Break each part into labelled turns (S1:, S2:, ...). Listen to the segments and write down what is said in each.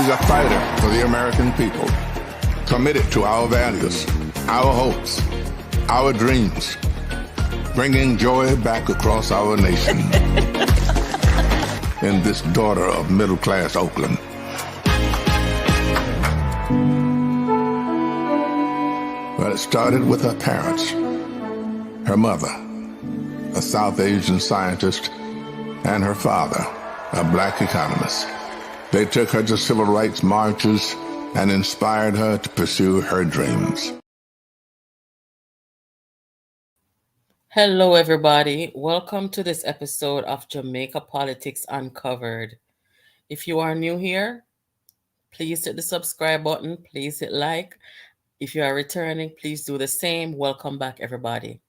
S1: She's a fighter for the American people, committed to our values, our hopes, our dreams, bringing joy back across our nation. In this daughter of middle-class Oakland. Well, it started with her parents. Her mother, a South Asian scientist, and her father, a black economist. They took her to civil rights marches and inspired her to pursue her dreams.
S2: Hello, everybody. Welcome to this episode of Jamaica Politics Uncovered. If you are new here, please hit the subscribe button. Please hit like. If you are returning, please do the same. Welcome back, everybody.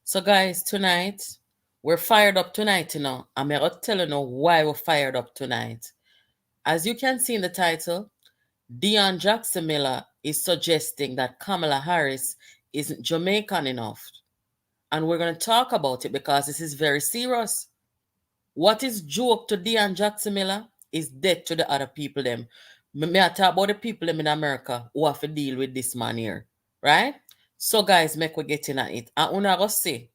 S2: So, guys, tonight, we're fired up tonight, I'm going to tell you why we're fired up tonight. As you can see in the title, Dionne Jackson Miller is suggesting that Kamala Harris isn't Jamaican enough. And we're going to talk about it because this is very serious. What is joke to Dionne Jackson Miller is death to the other people them. May I talk about the people them in America who have to deal with this man here, right? So guys, make we get in at it. And una go say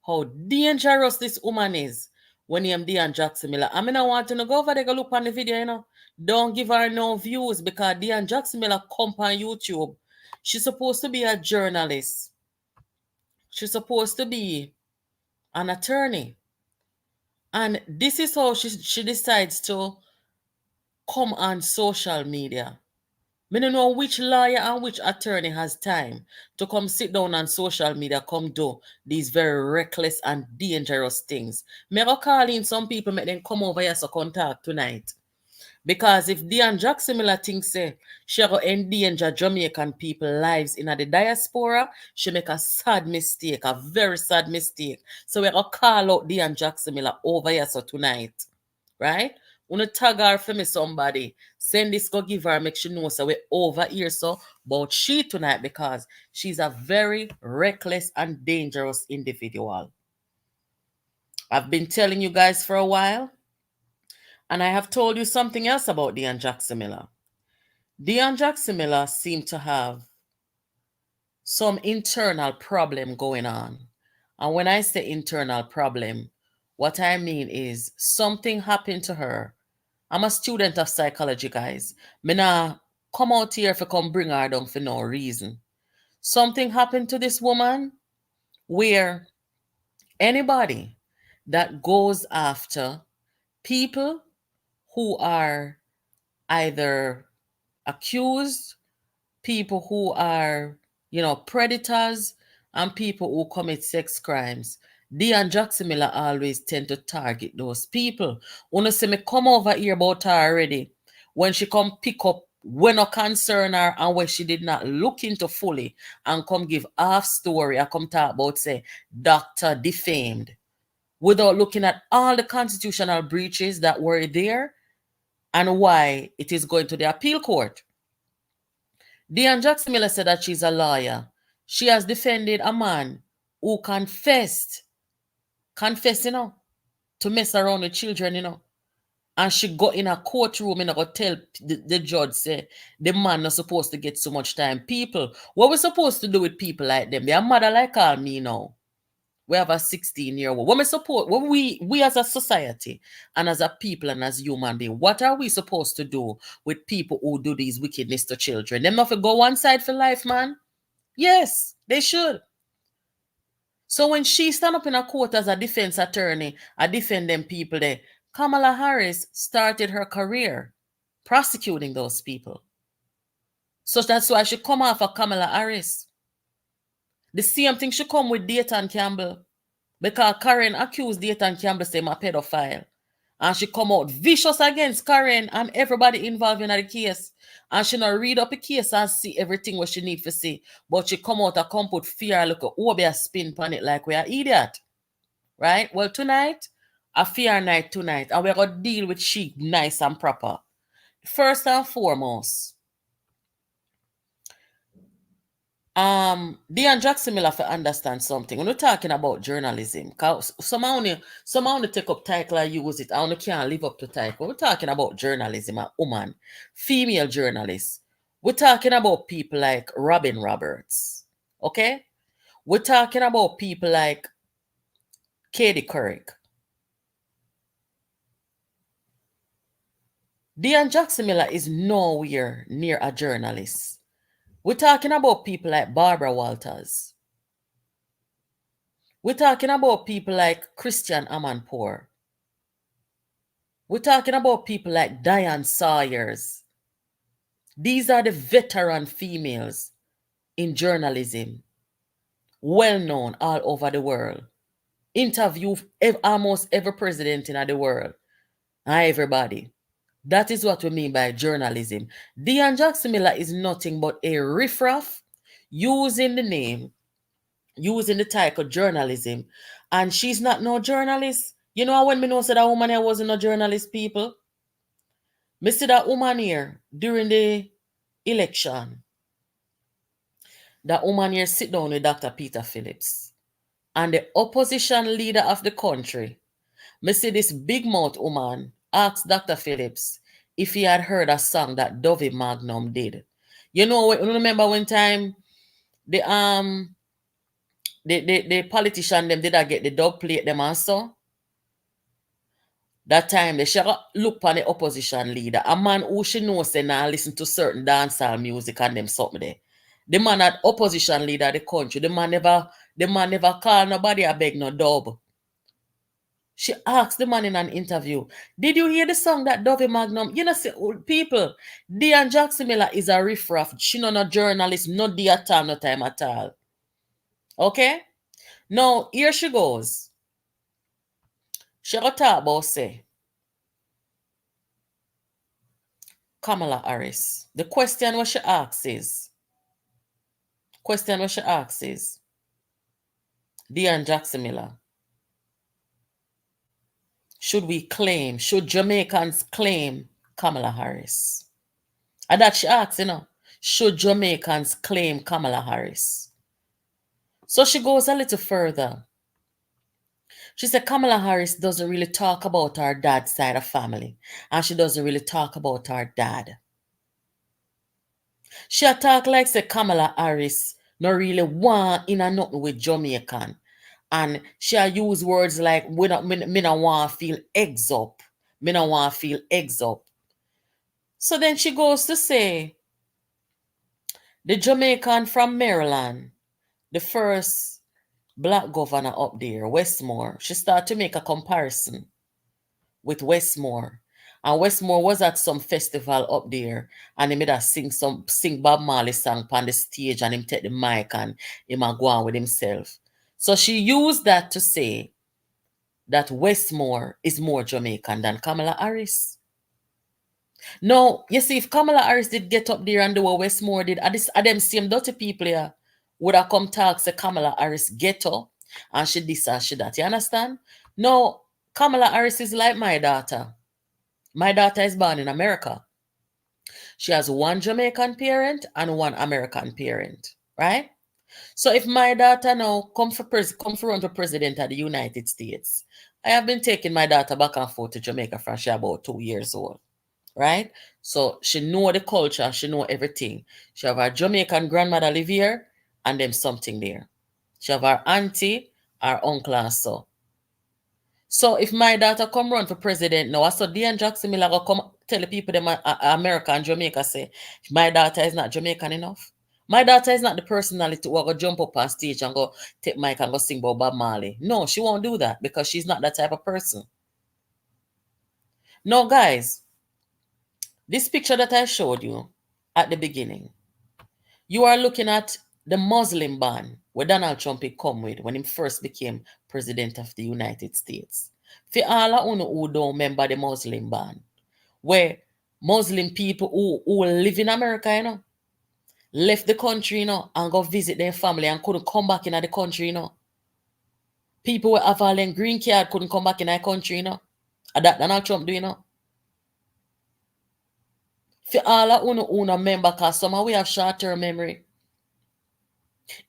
S2: how dangerous this woman is when you am Dionne Jackson Miller. I mean, I want to go over there, go look on the video, Don't give her no views because Dionne Jackson Miller come on YouTube. She's supposed to be a journalist. She's supposed to be an attorney. And this is how she decides to come on social media. I don't know which lawyer and which attorney has time to come sit down on social media, come do these very reckless and dangerous things. Me go call in some people, make them come over here so contact tonight. Because if Dionne Jackson Miller thinks she go endanger Jamaican people's lives in the diaspora, she make a sad mistake, a very sad mistake. So we go call out Dionne Jackson Miller over here so tonight. Right? Wanna tag her for me somebody. Send this, go give her, make she know so we're over here so about she tonight because she's a very reckless and dangerous individual. I've been telling you guys for a while. And I have told you something else about Dionne Jackson Miller. Dionne Jackson Miller seemed to have some internal problem going on. And when I say internal problem, what I mean is something happened to her. I'm a student of psychology, guys. Me nah come out here for come bring her down for no reason. Something happened to this woman where anybody that goes after people who are either accused, people who are, predators, and people who commit sex crimes. Dionne Jackson Miller always tend to target those people. Wanna see me come over here about her already. When she come pick up when no concern her and when she did not look into fully and come give half story, I come talk about say doctor defamed without looking at all the constitutional breaches that were there and why it is going to the appeal court. Dionne Jackson Miller said that she's a lawyer. She has defended a man who confessed, to mess around with children, And she got in a courtroom and go tell the judge, say, the man not supposed to get so much time. People, what we supposed to do with people like them? Their mother like all me now. We have a 16-year-old. What we as a society and as a people and as human beings, what are we supposed to do with people who do these wickedness to children? Them not to go one side for life, man? Yes, they should. So when she stand up in a court as a defense attorney, I defend them people there. Kamala Harris started her career prosecuting those people. So that's why she come off of Kamala Harris. The same thing she come with Dayton Campbell. Because Karen accused Dayton Campbell saying a pedophile. And she come out vicious against Karen and everybody involved in the case. And she not read up the case and see everything what she need to see. But she come out and come put fear, look at be a spin on it like we are idiot. Right? Well, tonight, a fear night tonight. And we're going to deal with she nice and proper. First and foremost, Dionne Jackson Miller for understand something. When we're talking about journalism, cause some only take up title and use it. I only can't live up to title. We're talking about journalism, a woman, female journalists. We're talking about people like Robin Roberts. Okay? We're talking about people like Katie Couric. Dionne Jackson Miller is nowhere near a journalist. We're talking about people like Barbara Walters. We're talking about people like Christian Amanpour. We're talking about people like Diane Sawyers. These are the veteran females in journalism, well known all over the world. Interview almost every president in the world and everybody. That is what we mean by journalism. Dionne Jackson Miller is nothing but a riffraff using the name, using the title journalism, and she's not no journalist. You know when me know said that woman here wasn't no journalist, people? Me see that woman here during the election. That woman here sit down with Dr. Peter Phillips. And the opposition leader of the country, me see this big mouth woman asked Dr. Phillips if he had heard a song that Dovey Magnum did. You know, remember one time the the politician them did I get the dub plate them also? That time they should look on the opposition leader, a man who she knows say now listen to certain dancehall music and them something there. The man at opposition leader of the country, the man never call nobody a beg no dub. She asked the man in an interview, did you hear the song that Dovey Magnum? You know, say, people, Dionne Jackson Miller is a riffraff. She not a journalist, no day at all, no time at all. Okay? Now, here she goes. She got talk about say, Kamala Harris. The question what she asks is, Dionne Jackson Miller, should Jamaicans claim Kamala Harris? And that she asks, you know, should Jamaicans claim Kamala Harris? So she goes a little further. She said Kamala Harris doesn't really talk about her dad's side of family. And she doesn't really talk about her dad. She talk like say Kamala Harris no really want in a nothing with Jamaican. And she use words like me not want to feel eggs up. Me not want to feel eggs up. So then she goes to say the Jamaican from Maryland, the first black governor up there, Westmore, she started to make a comparison with Westmore. And Westmore was at some festival up there and he made her sing Bob Marley song on the stage and him take the mic and him a go on with himself. So she used that to say that Westmore is more Jamaican than Kamala Harris. Now, you see, if Kamala Harris did get up there and do what Westmore did, are them same dirty people here would have come talk say Kamala Harris ghetto and she this and she that. You understand? No, Kamala Harris is like my daughter. My daughter is born in America. She has one Jamaican parent and one American parent, right? So if my daughter now come for run for president of the United States, I have been taking my daughter back and forth to Jamaica from she about 2 years old, right? So she know the culture, she know everything. She have her Jamaican grandmother live here and them something there. She have her auntie, her uncle and so. So if my daughter come run for president now, I saw Dionne Jackson Miller go come tell the people them America and Jamaica say, my daughter is not Jamaican enough. My daughter is not the personality who will go jump up on stage and go take mic and go sing about Bob Marley. No, she won't do that because she's not that type of person. No, guys, this picture that I showed you at the beginning, you are looking at the Muslim ban where Donald Trump come with when he first became president of the United States. For all of you who don't remember the Muslim ban, where Muslim people who live in America, you know, left the country, you know, and go visit their family and couldn't come back in the country, you know. People who have all them green card couldn't come back in the country, you know. And that Donald Trump do, you know. For all of you who remember, because some of we have short-term memory.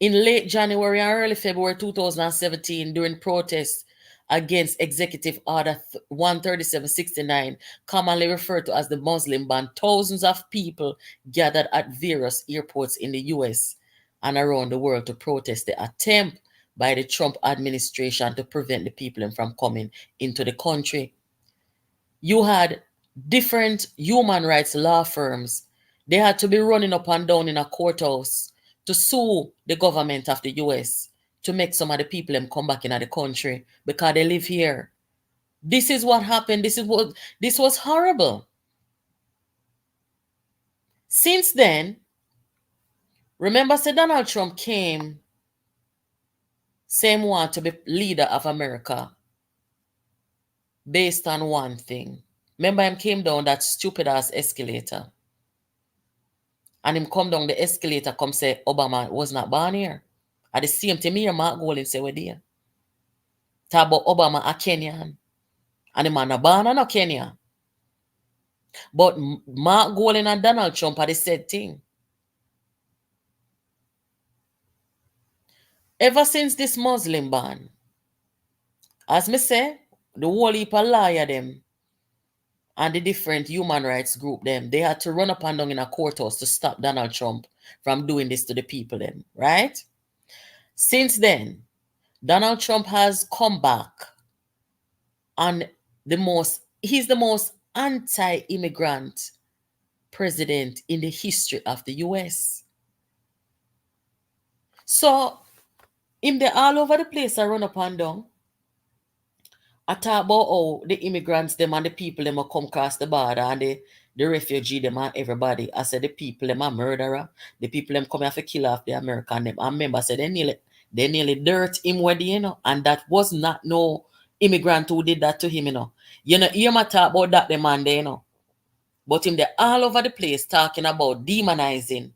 S2: In late January and early February 2017, during protests against Executive Order 13769, commonly referred to as the Muslim ban, thousands of people gathered at various airports in the US and around the world to protest the attempt by the Trump administration to prevent the people from coming into the country. You had different human rights law firms. They had to be running up and down in a courthouse to sue the government of the US to make some of the people them come back into the country because they live here. This is what happened. This was horrible. Since then, remember, Sir Donald Trump came, same one to be leader of America based on one thing. Remember, him came down that stupid ass escalator. And him come down the escalator, come say Obama was not born here. At the same time, me and Mark Golding say we're there. Talk about Obama a Kenyan. And the man not born in Kenya. But Mark Golding and Donald Trump are the same thing. Ever since this Muslim ban, as me say, the whole heap of lawyer them and the different human rights group them, they had to run up and down in a courthouse to stop Donald Trump from doing this to the people them, right? Since then, Donald Trump has come back and he's the most anti-immigrant president in the history of the US. So, him they all over the place I run up and down. I talk about how the immigrants them and the people them come across the border and the refugee them and everybody. I said the people them are murderer. The people them come here to kill off the American them. I remember I said they nearly dirt him where they, and that was not no immigrant who did that to him, You might talk about that the man there, But him they all over the place talking about demonizing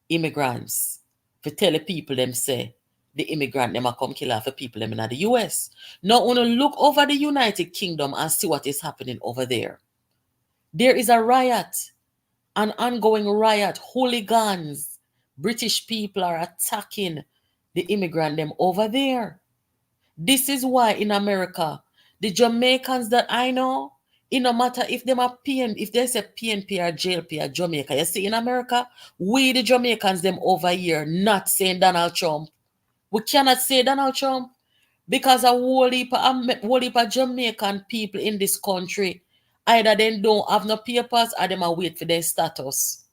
S2: immigrants. To tell the people them say the immigrant them come kill off the people them in the US. Now when you look over the United Kingdom and see what is happening over there. There is a riot, an ongoing riot, hooligans. British people are attacking the immigrant them over there. This is why in America, the Jamaicans that I know, it no matter if them are if they say PNP or JLP or Jamaica, you see in America, we the Jamaicans them over here not saying Donald Trump. We cannot say Donald Trump because a whole heap of Jamaican people in this country, either they don't have no papers or them are wait for their status.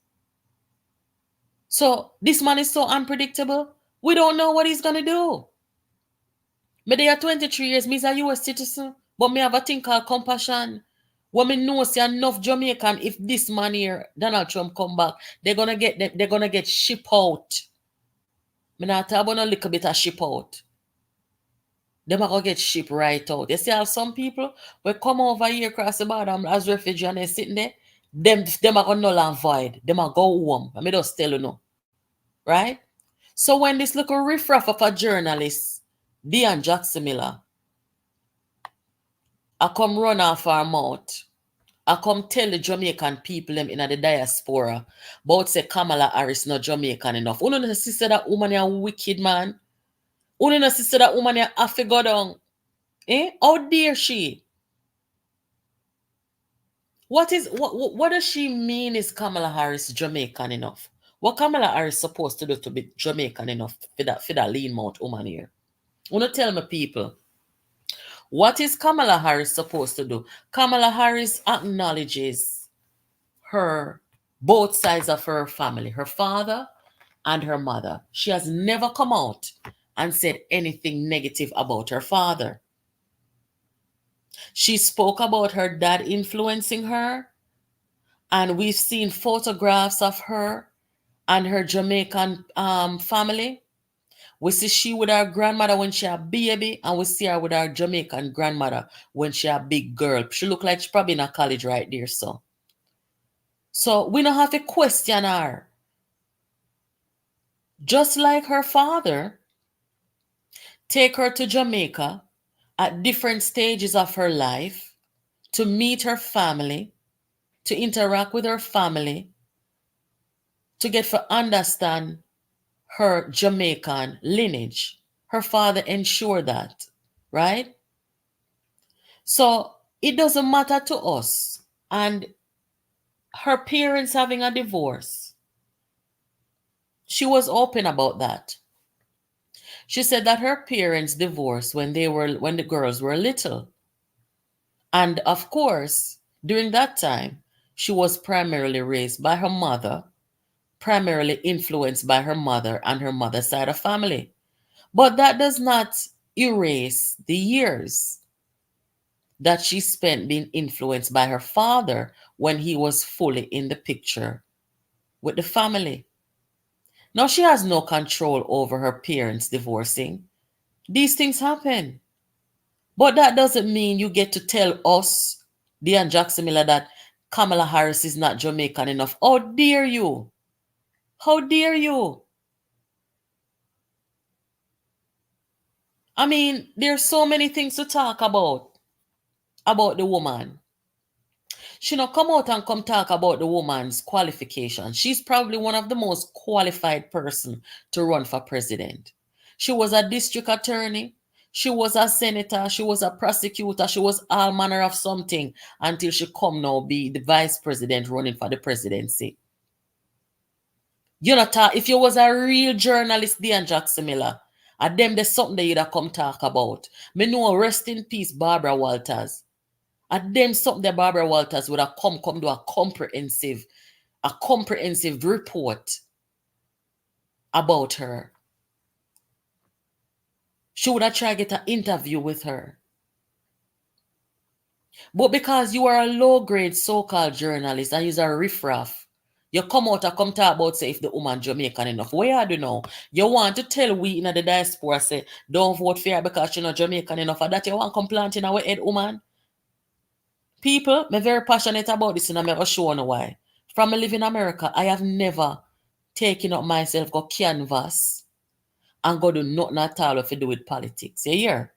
S2: So this man is so unpredictable. We don't know what he's gonna do. Me they are 23 years, me is a US citizen, but me have a thing called compassion. When me know see enough Jamaican, if this man here, Donald Trump come back, they're gonna get ship out. Me not talk about a little bit of ship out. Them are gonna get ship right out. You see how some people will come over here across the border as refugees and they're sitting there, them are gonna null and void. Them are go home. I me just tell you no. Right? So when this little riffraff of a journalist, Dionne Jackson Miller, I come run off our mouth. I come tell the Jamaican people them in the diaspora about say Kamala Harris not Jamaican enough. Uno no sister that woman a wicked man. Uno no sister that woman a have to go down. How dare she? What does she mean is Kamala Harris Jamaican enough? What Kamala Harris supposed to do to be Jamaican enough for that lean mouth woman here? Uno tell me people. What is Kamala Harris supposed to do? Kamala Harris acknowledges both sides of her family, her father and her mother. She has never come out and said anything negative about her father. She spoke about her dad influencing her, and we've seen photographs of her and her Jamaican family. We see she with her grandmother when she a baby, and we see her with her Jamaican grandmother when she a big girl. She look like she probably in a college right there, so we don't have to question her. Just like her father, take her to Jamaica at different stages of her life to meet her family, to interact with her family, to get to understand her Jamaican lineage. Her father ensured that, right? So it doesn't matter to us. And her parents having a divorce, she was open about that. She said that her parents divorced when the girls were little. And of course, during that time, she was primarily raised by her mother, primarily influenced by her mother and her mother's side of family. But that does not erase the years that she spent being influenced by her father when he was fully in the picture with the family. Now, she has no control over her parents divorcing. These things happen. But that doesn't mean you get to tell us, Dionne Jackson Miller, that Kamala Harris is not Jamaican enough. How dare you? How dare you? I mean, there's so many things to talk about the woman. She not come out and come talk about the woman's qualifications. She's probably one of the most qualified person to run for president. She was a district attorney. She was a senator. She was a prosecutor. She was all manner of something until she come now be the vice president running for the presidency. You know, if you was a real journalist, Dionne Jackson Miller, and them there's something that you'd have come talk about. Me know, rest in peace, Barbara Walters. And them something that Barbara Walters would have come do a comprehensive report about her. She would have tried to get an interview with her. But because you are a low-grade so-called journalist and you're a riffraff, you come out and come talk about, say, if the woman Jamaican enough. Where I do know? You want to tell we in the diaspora, say, don't vote for her because she's not Jamaican enough. And that you want to come plant in our head, woman? People, I'm very passionate about this and I'm never sure why. From me live in America, I have never taken up myself, go canvas and go do nothing at all if to do with politics. You hear?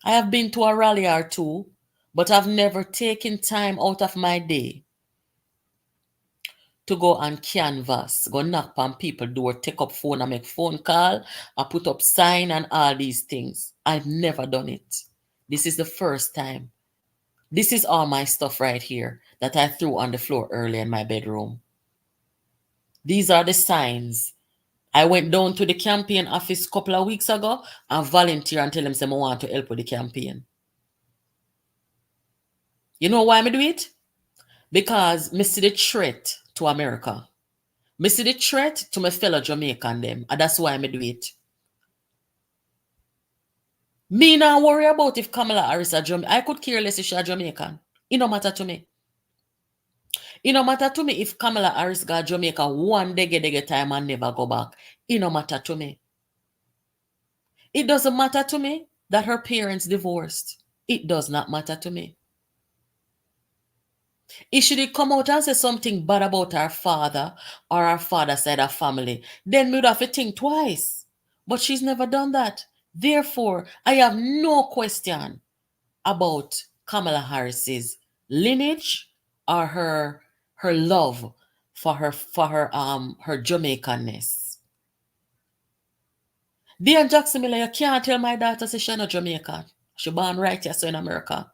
S2: I have been to a rally or two, but I've never taken time out of my day to go and canvas, go knock on people's door, take up phone and make phone call, or put up sign and all these things. I've never done it. This is the first time. This is all my stuff right here that I threw on the floor earlier in my bedroom. These are the signs. I went down to the campaign office a couple of weeks ago and volunteer and tell them I want to help with the campaign. You know why I do it? Because I see the threat to America. I see the threat to my fellow Jamaican them. And that's why I do it. Me not worry about if Kamala Harris is Jamaican. I could care less if she's Jamaican. It no matter to me. It no matter to me if Kamala Harris got Jamaica one dege time and never go back. It no matter to me. It doesn't matter to me that her parents divorced. It does not matter to me. If she did come out and say something bad about her father or her father's side of family, then we would have to think twice. But she's never done that. Therefore, I have no question about Kamala Harris's lineage or her love for her Jamaicanness. Dionne Jackson Miller, you can't tell my daughter say she's not Jamaican. She born right here so in America.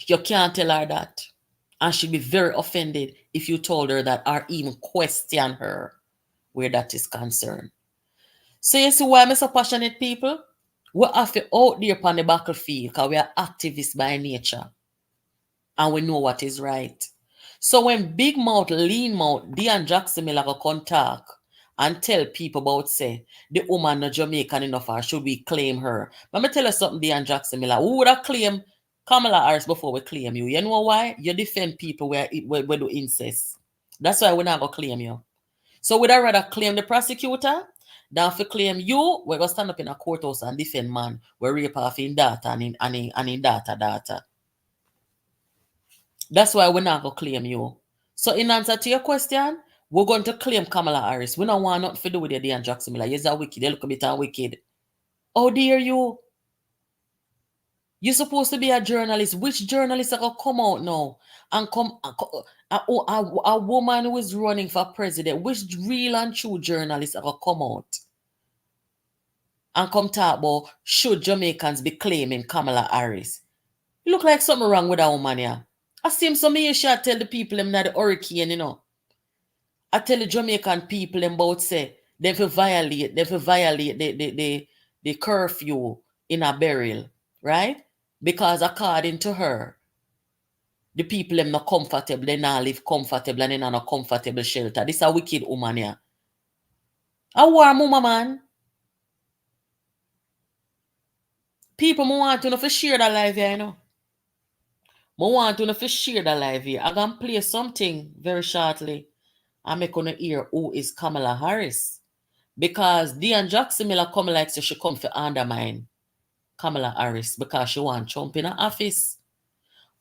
S2: You can't tell her that. And she'd be very offended if you told her that or even question her where that is concerned. So you see why I'm so passionate, people? We have to out there upon the battlefield because we are activists by nature. And we know what is right. So when big mouth, lean mouth, Dionne Jackson Miller go come talk and tell people about, say, the woman not Jamaican enough or should we claim her? Let me tell you something, Dionne Jackson Miller. Who would have claimed Kamala Harris before we claim you? You know why? You defend people where do incest. That's why we're not going to claim you. So would I rather claim the prosecutor than if claim you, we're going to stand up in a courthouse and defend man where rape off in data and in data. That's why we're not going to claim you. So in answer to your question, we're going to claim Kamala Harris. We don't want nothing to do with your Dionne Jackson Miller. You're wicked. You look a bit wicked. How dare you? You're supposed to be a journalist. Which journalist are going to come out now and come a woman who is running for president? Which real and true journalist are going to come out and come talk about should Jamaicans be claiming Kamala Harris? You look like something wrong with that woman here. I see him some you should tell the people them that the hurricane, you know. I tell the Jamaican people them about say they violate the curfew in a burial, right? Because according to her, the people them not comfortable, they not live comfortable and they not comfortable shelter. This a wicked woman here. A warm woman, man. People want to know for share that life here, you know. I want to know for share that life here. I'm gonna play something very shortly. I'm gonna hear who is Kamala Harris. Because Dionne Jackson Miller come like so she come to undermine Kamala Harris because she want Trump in her office.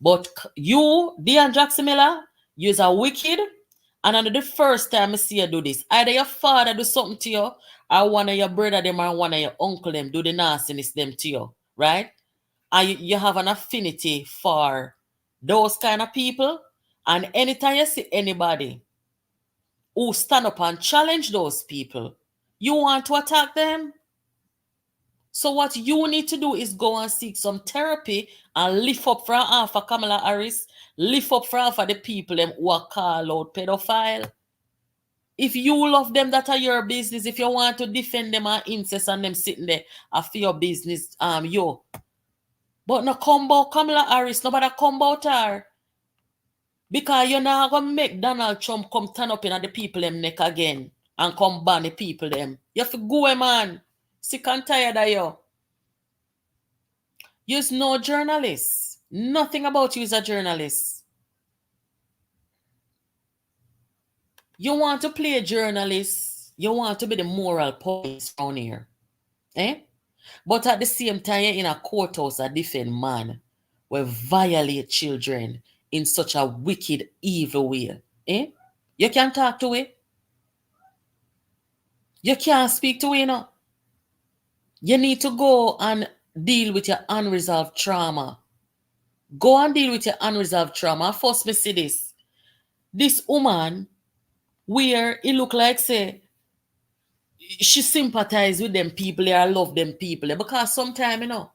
S2: But you, Dionne Jackson Miller, you's a wicked. And on the first time I see you do this, either your father do something to you, or one of your brother them or one of your uncle them do the nastiness them to you, right? And you have an affinity for those kind of people. And anytime you see anybody who stand up and challenge those people, you want to attack them. So what you need to do is go and seek some therapy and lift up for half of Kamala Harris, lift up for half of the people them who are called out pedophile. If you love them, that are your business. If you want to defend them and incest and them sitting there, for your business, yo. But no come about Kamala Harris, nobody come about her. Because you're not going to make Donald Trump come turn up in the people them neck again and come ban the people them. You have to go, man. Sick and tired of you. You're no journalist. Nothing about you is a journalist. You want to play a journalist. You want to be the moral police around here. Eh? But at the same time, you're in a courthouse a defend man will violate children in such a wicked, evil way. Eh? You can't talk to it. You can't speak to it, you know. You need to go and deal with your unresolved trauma. Go and deal with your unresolved trauma. First, me see this. This woman, where it look like, say, she sympathize with them people, or love them people. Because sometimes, you know,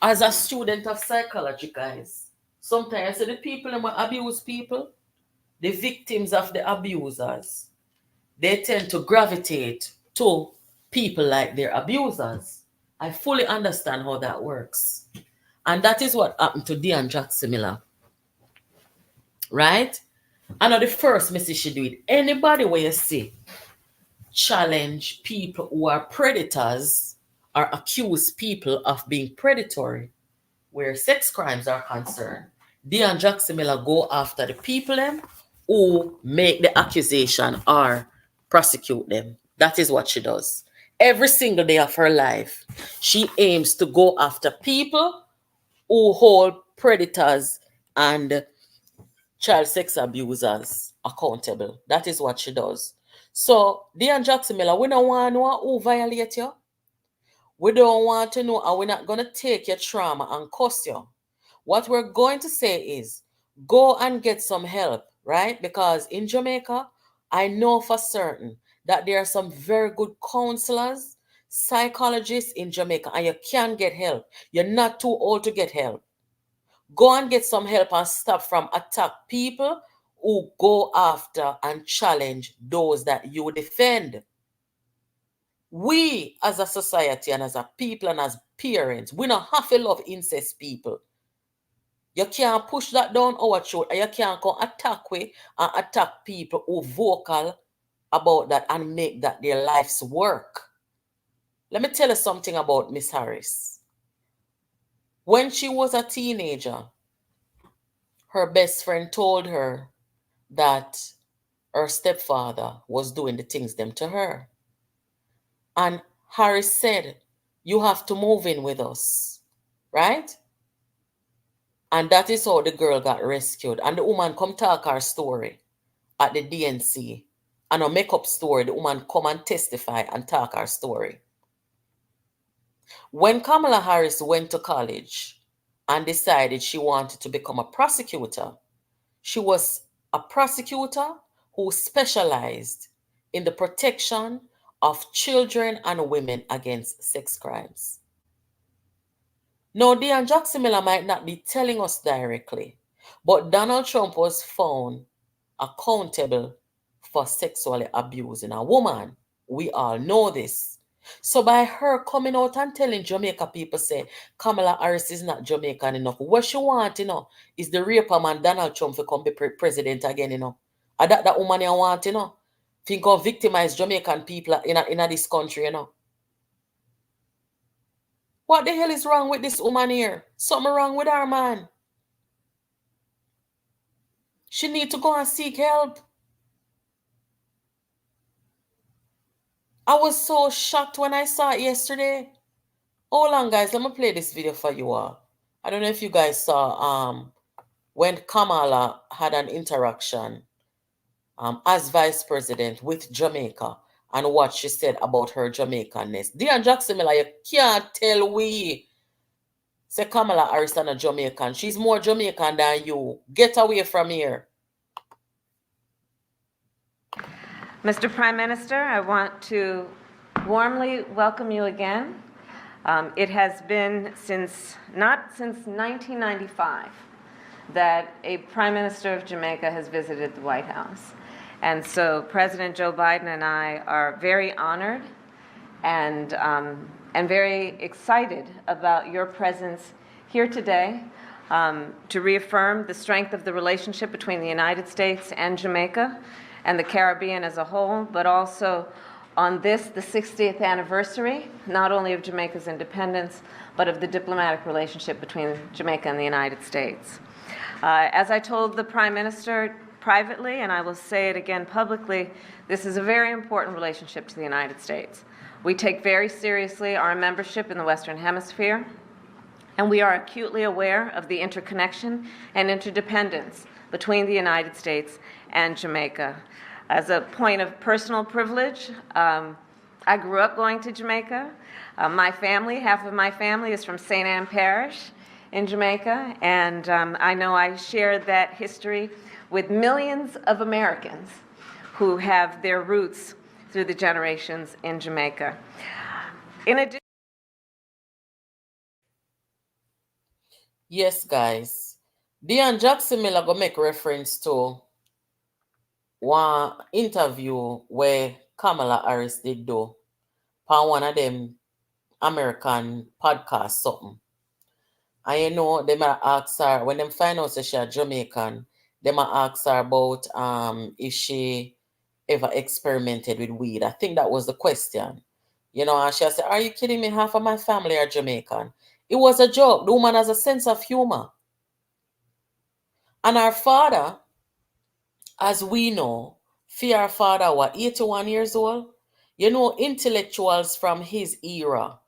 S2: as a student of psychology, guys, sometimes I say the people who abuse people, the victims of the abusers, they tend to gravitate to people like their abusers. I fully understand how that works. And that is what happened to Dionne Jackson Miller. Right? And now the first message she do it. Anybody where you see challenge people who are predators or accuse people of being predatory where sex crimes are concerned, Dionne Jackson Miller go after the people them who make the accusation or prosecute them. That is what she does. Every single day of her life, she aims to go after people who hold predators and child sex abusers accountable. That is what she does. So, Dionne Jackson Miller, we don't want to know who violate you. We don't want to know, and we're not going to take your trauma and curse you. What we're going to say is, go and get some help, right? Because in Jamaica, I know for certain that there are some very good counselors, psychologists in Jamaica, and you can get help. You're not too old to get help. Go and get some help and stop from attack people who go after and challenge those that you defend. We as a society and as a people and as parents, we don't have to love incest people. You can't push that down our throat, and you can't go attack we and attack people who vocal about that and make that their life's work. Let me tell you something about Miss Harris. When she was a teenager, her best friend told her that her stepfather was doing the things them to her. And Harris said, you have to move in with us, right? And that is how the girl got rescued. And the woman come talk her story at the DNC. And a make up story, the woman come and testify and talk her story. When Kamala Harris went to college and decided she wanted to become a prosecutor, she was a prosecutor who specialized in the protection of children and women against sex crimes. Now, Dionne Jackson Miller might not be telling us directly, but Donald Trump was found accountable for sexually abusing a woman. We all know this. So by her coming out and telling Jamaica people say Kamala Harris is not Jamaican enough, what she want, is the raper man Donald Trump to come be president again, And that woman you want, think of victimize Jamaican people in this country. What the hell is wrong with this woman here? Something wrong with her, man. She need to go and seek help. I was so shocked when I saw it yesterday. Hold on, guys. Let me play this video for you all. I don't know if you guys saw when Kamala had an interaction as vice president with Jamaica and what she said about her Jamaicanness. Dionne Jackson Miller, you can't tell we say Kamala Harris is a Jamaican. She's more Jamaican than you. Get away from here.
S3: Mr. Prime Minister, I want to warmly welcome you again. It has been not since 1995 that a Prime Minister of Jamaica has visited the White House. And so President Joe Biden and I are very honored and very excited about your presence here today to reaffirm the strength of the relationship between the United States and Jamaica and the Caribbean as a whole, but also on this, the 60th anniversary, not only of Jamaica's independence, but of the diplomatic relationship between Jamaica and the United States. As I told the Prime Minister privately, and I will say it again publicly, this is a very important relationship to the United States. We take very seriously our membership in the Western Hemisphere, and we are acutely aware of the interconnection and interdependence between the United States and Jamaica. As a point of personal privilege, I grew up going to Jamaica. My family, half of my family is from St. Anne Parish in Jamaica, and I know I share that history with millions of Americans who have their roots through the generations in Jamaica. In addition,
S2: yes, guys, Dionne Jackson Miller go make reference to one interview where Kamala Harris did do on one of them American podcasts something. And you know, they might ask her, when them find out that she's Jamaican, they might ask her about if she ever experimented with weed. I think that was the question. And she said, are you kidding me? Half of my family are Jamaican. It was a joke. The woman has a sense of humor. And her father, as we know, our father was 81 years old. Intellectuals from his era,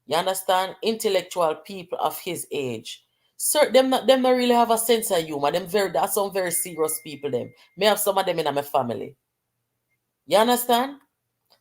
S2: you understand? Intellectual people of his age. Them not really have a sense of humor. That's some very serious people, them. May have some of them in my family. You understand?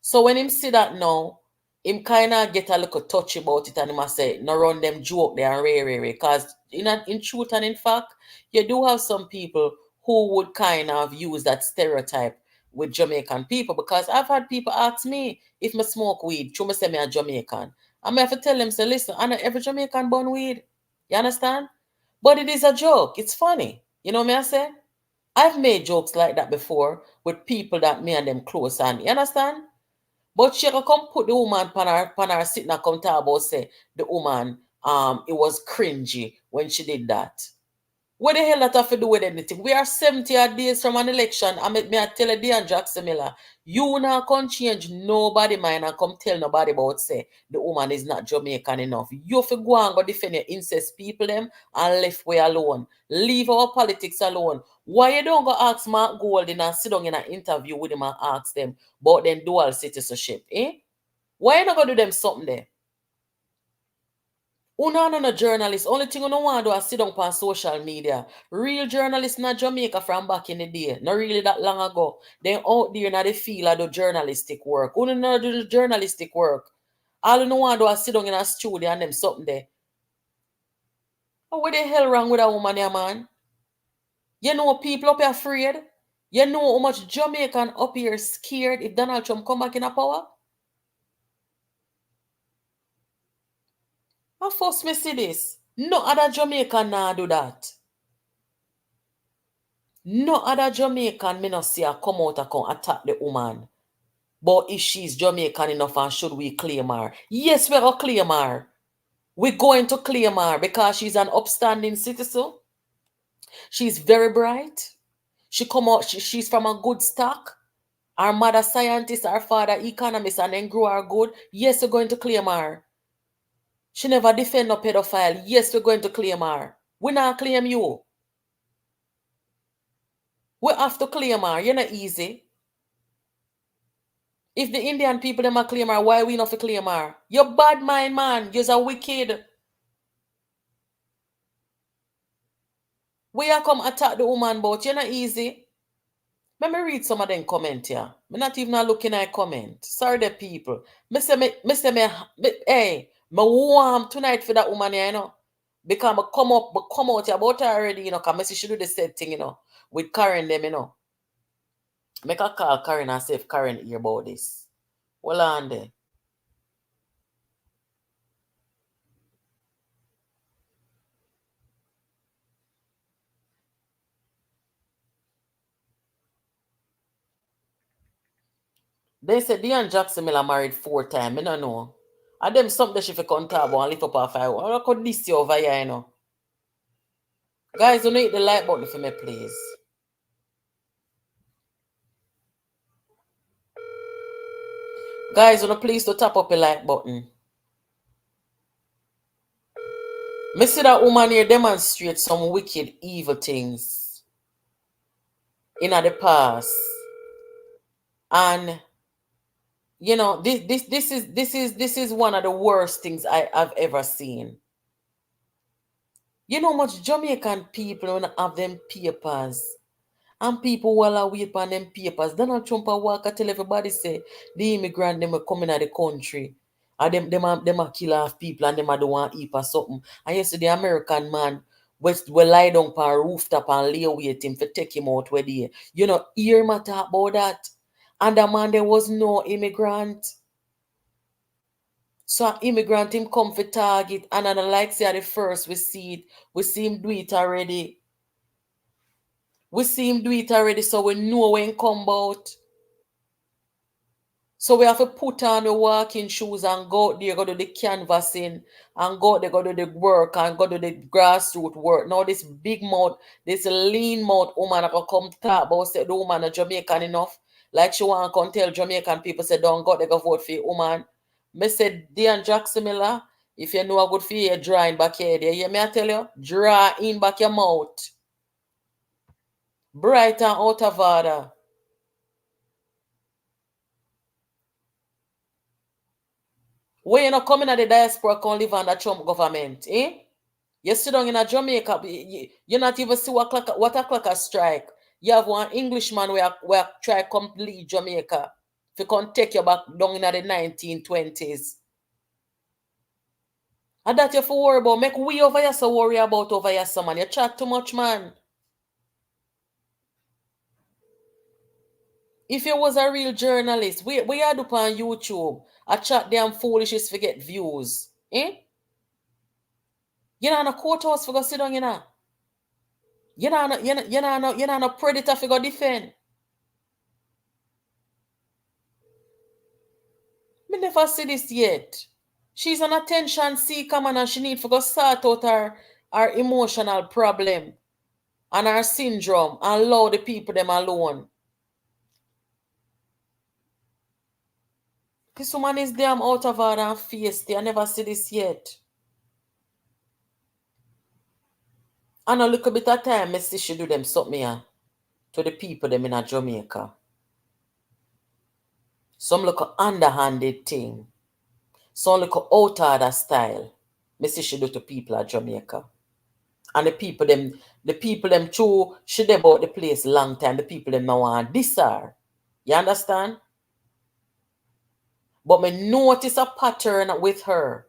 S2: So when him see that now, him kind of get a little touchy about it and him say, no run them joke there and rare. Because in truth and in fact, you do have some people who would kind of use that stereotype with Jamaican people. Because I've had people ask me if I smoke weed, should I say me a Jamaican? And I have to tell them, say, listen, I know every Jamaican burn weed. You understand? But it is a joke. It's funny. You know what I say? I've made jokes like that before with people that me and them close and you understand? But she can come put the woman pan her sitting and come talk about say the woman it was cringy when she did that. What the hell that have to do with anything? We are 70 odd days from an election. I tell you, Dionne Jackson Miller, you now can't change nobody mind and come tell nobody about say the woman is not Jamaican enough. You have to go and go defend your incest people them and left way alone. Leave our politics alone. Why you don't go ask Mark Golding and sit down in an interview with him and ask them about them dual citizenship, eh? Why you not go do them something there? No journalist. Only thing you don't want to do is sit down on social media. Real journalists in Jamaica from back in the day. Not really that long ago. They out there in the field of the journalistic work. Who don't do the journalistic work? All you know want to do is sit down in a studio and them something there. Oh, what the hell wrong with a woman here, man? You know people up here afraid? You know how much Jamaican up here scared if Donald Trump come back in a power? I first me see this. No other Jamaican nah do that. No other Jamaican me not see her come out and come attack the woman. But if she's Jamaican enough and should we claim her? Yes, we will claim her. We're going to claim her because she's an upstanding citizen. She's very bright. She come out, she's from a good stock. Our mother scientist, our father economist, and then grow her good. Yes, we're going to claim her. She never defend a pedophile. Yes, we're going to claim her. We not claim you. We have to claim her. You're not easy. If the Indian people them a claim her, why we not to claim her? You're bad mind, man. You're a wicked. We are come attack the woman, but you're not easy. Let me read some of them comment here. I'm not even looking at comment. Sorry, the people. Hey, me warm tonight for that woman here, you know. Because I come out here about her already, you know, because she do the same thing, you know, with Karen them, you know. Make a call Karen and see if Karen hear about this. Hold on there. They said Dionne Jackson Miller married 4 times. I don't know. And them something she fi come talk about and lift up her fire. I could this you over here, you know. Guys, don't hit the like button for me, please. Guys, please to tap up the like button. Me see that woman here demonstrate some wicked, evil things in the past. And you know, this is one of the worst things I've ever seen. You know much Jamaican people when have them papers. And people while I wait on them papers. Donald Trump walk and tell everybody say the immigrant them are coming out the country. And them a kill off people and them a do want eat or something. And you see the American man will lie down on a rooftop and lay wait him for take him out where they. You know, hear me talk about that. And the man there was no immigrant. So an immigrant him come for target and I like say the first we see it. We see him do it already. We see him do it already, so we know when come out. So we have to put on the walking shoes and go out there, go do the canvassing, and go out there, go do the work, and go do the grassroots work. Now this big mouth, this lean mouth woman that come talk about say the woman is Jamaican enough. Like she want to come tell Jamaican people say don't go, they go vote for the woman. Me said Dionne Jackson Miller, if you know a good for you, draw in back here. You hear me I tell you? Draw in back your mouth. Bright and out of order. When you're not coming at the diaspora, can live under Trump government, eh? You sit down in a Jamaica, you're not even see what o'clock a strike. You have one Englishman where try come lead Jamaica. If you can take you back down in the 1920s. And that you have to worry about. Make we over here so worry about over here, man. You chat too much, man. If you was a real journalist, we are do on YouTube. I chat damn foolishness to get views. Eh? You're not in a courthouse for go sit down, you know. You're not a predator for go defend. Me never see this yet. She's an attention seeker, man, and she need to go sort out her emotional problem and her syndrome and allow the people them alone. This woman is damn out of order and feisty. I never see this yet. And a little bit of time, I see she do them something here to the people them in Jamaica. Some look underhanded thing. Some look out order style. I see she do to people at Jamaica. And the people them true, she dey about the place long time. The people them now want this her. You understand? But me notice a pattern with her.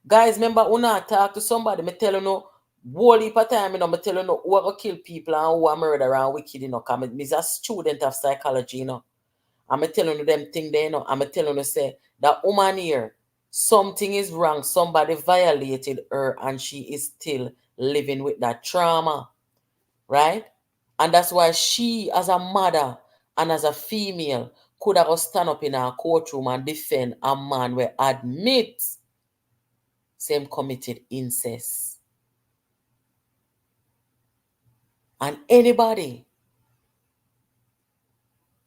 S2: Guys, remember when I talk to somebody, me tell you no, whole heap of time, me tell you no, who are going to kill people and who are murder and wicked, because I'm a student of psychology, I'm telling you them thing there, I'm telling you say, that woman here, something is wrong, somebody violated her and she is still living with that trauma, right? And that's why she, as a mother and as a female, could have stand up in our courtroom and defend a man where admit same committed incest. And anybody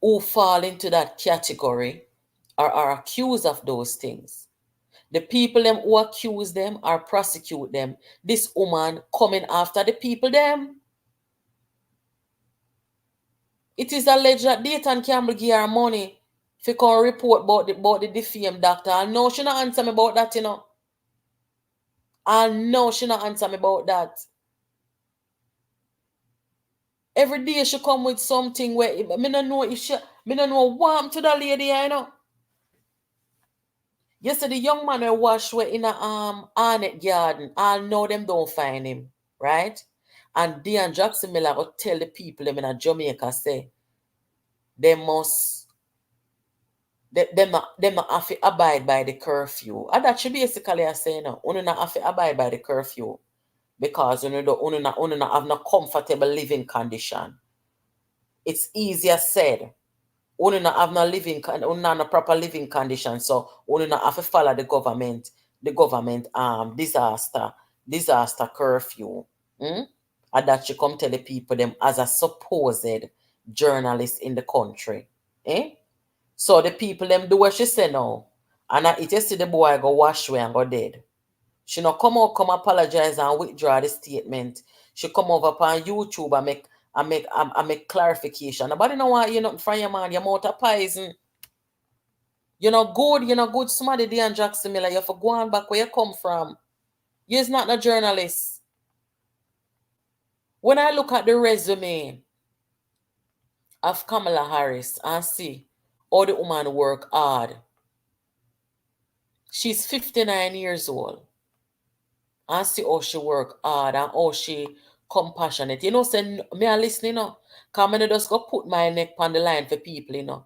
S2: who fall into that category or are accused of those things, the people them who accuse them or prosecute them, this woman coming after the people them. It is alleged that Dayton Campbell give her money if come report about the defamed doctor. I know she not answer me about that, I know she not answer me about that. Every day she come with something where me don't know if she, me don't know what happened to that lady, Yesterday, the young man who wash way in a Arnett garden, I know them don't find him, right? And Dionne Jackson Miller will tell the people them in Jamaica say they must them have to abide by the curfew. And that she basically is saying no, you not have to abide by the curfew because you not have no comfortable living condition. It's easier said. You not have no proper living condition, so you not have to follow the government disaster curfew. And that she come tell the people them as a supposed journalist in the country. So the people them do what she say now. And it you see the boy go wash away and go dead. She not come out, come apologize and withdraw the statement. She come over upon YouTube and make clarification. Nobody know what you not from your man, your mouth a poison. You're not good somebody Dionne Jackson Miller. You have to go on back where you come from. You're not a journalist. When I look at the resume of Kamala Harris and see how the woman work hard, she's 59 years old. And see how she work hard and how she compassionate. Say me a listen, because I just go put my neck on the line for people,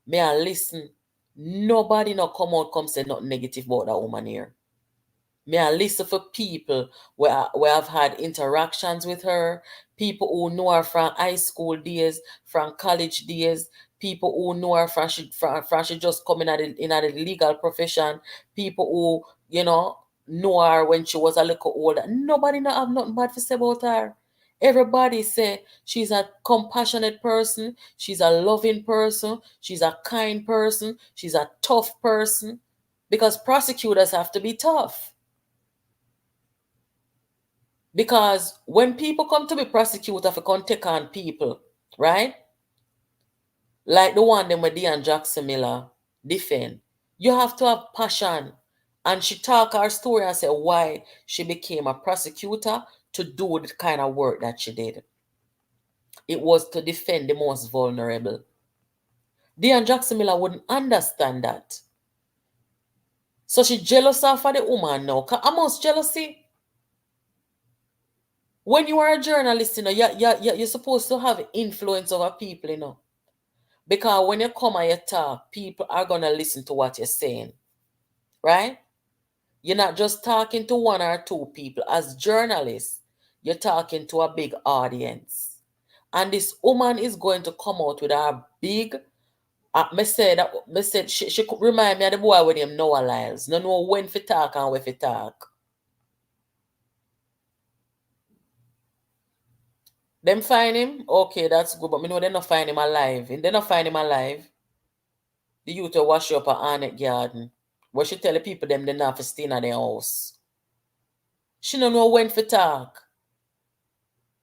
S2: Me a listen. Nobody come out come say nothing negative about that woman here. Me a listen for people where I've had interactions with her, people who know her from high school days, from college days, people who know her from she just coming in the legal profession, people who, know her when she was a little older. Nobody not have nothing bad to say about her. Everybody say she's a compassionate person, she's a loving person, she's a kind person, she's a tough person. Because prosecutors have to be tough. Because when people come to be prosecuted, if you can take on people, right? Like the one them with Dionne Jackson Miller defend, you have to have passion. And she talk her story and say why she became a prosecutor to do the kind of work that she did. It was to defend the most vulnerable. Dionne Jackson Miller wouldn't understand that. So she jealous of the woman now. How much jealousy? When you are a journalist, you're supposed to have influence over people, Because when you come and you talk, people are going to listen to what you're saying. Right? You're not just talking to one or two people. As journalists, you're talking to a big audience. And this woman is going to come out with a big... she could remind me of the boy with him Noah Lyles. No know when to talk and where to talk. Them find him? Okay, that's good. But me know they not find him alive. And they not find him alive. The youth will wash up at Arnett Garden. Where she tell the people them they not to stay in their house. She don't know when to talk.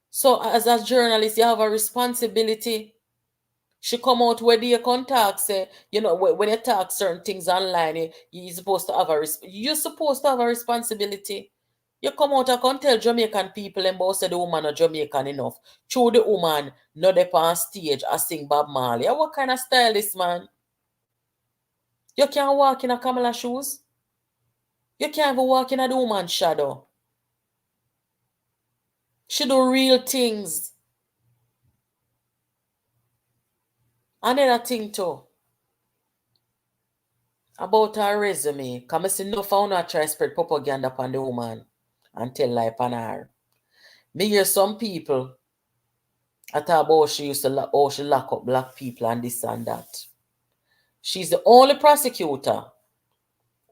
S2: So as a journalist, you have a responsibility. She come out where they can talk, say, when you talk certain things online, you're supposed to have a responsibility. You come out and can tell Jamaican people about say the woman are Jamaican enough. Through the woman, not up on stage, I sing Bob Marley. What kind of style is man? You can't walk in a Kamala shoes. You can't even walk in a woman's shadow. She do real things. Another thing too, about her resume, because I see no founder try spread propaganda upon the woman and tell lie upon her. Me hear some people I talk about she used to she lock up black people and this and that. She's the only prosecutor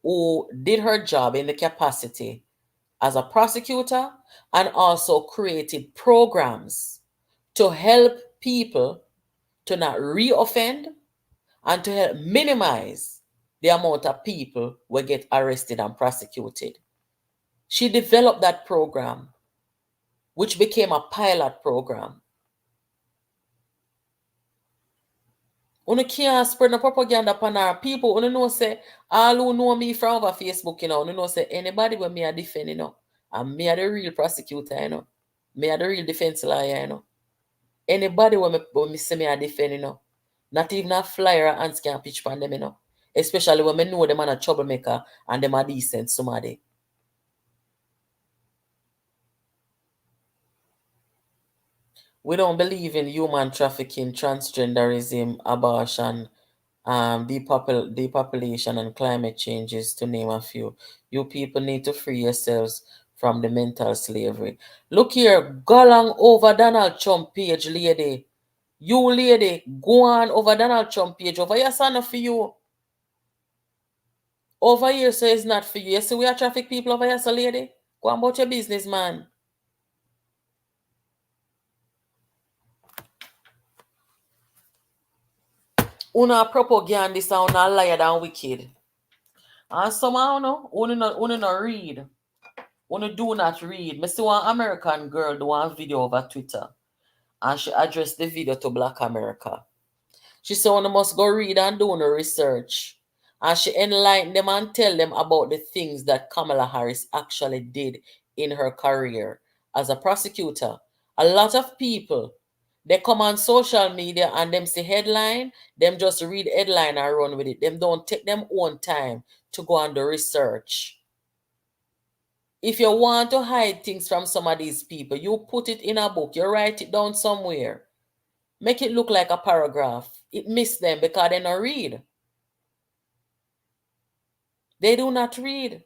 S2: who did her job in the capacity as a prosecutor and also created programs to help people to not reoffend and to help minimize the amount of people who get arrested and prosecuted. She developed that program, which became a pilot program. Una can't spread no propaganda upon her. People, una know say, all who know me from over Facebook, una know say, anybody when me a defend, and me a the real prosecutor, me a the real defense lawyer, Anybody when me say me a defend, not even a flyer or hands can pitch upon them, Especially when me know them are a troublemaker and them are decent somebody. We don't believe in human trafficking, transgenderism, abortion, depopulation, and climate changes, to name a few. You people need to free yourselves from the mental slavery. Look here, go along over Donald Trump page, lady. You lady, go on over Donald Trump page. Over here, son, for you. Over here, so it's not for you. You see, we are traffic people over here, so lady. Go on about your business, man. Una propagandist and una liar and wicked. And somehow, una not read. Una do not read. Me see one American girl do one video over Twitter. And she addressed the video to Black America. She said one must go read and do no research. And she enlightened them and tell them about the things that Kamala Harris actually did in her career as a prosecutor. A lot of people, they come on social media and them see headline, them just read headline and run with it. Them don't take them own time to go and do research. If you want to hide things from some of these people, you put it in a book, you write it down somewhere. Make it look like a paragraph. It miss them because they don't read. They do not read.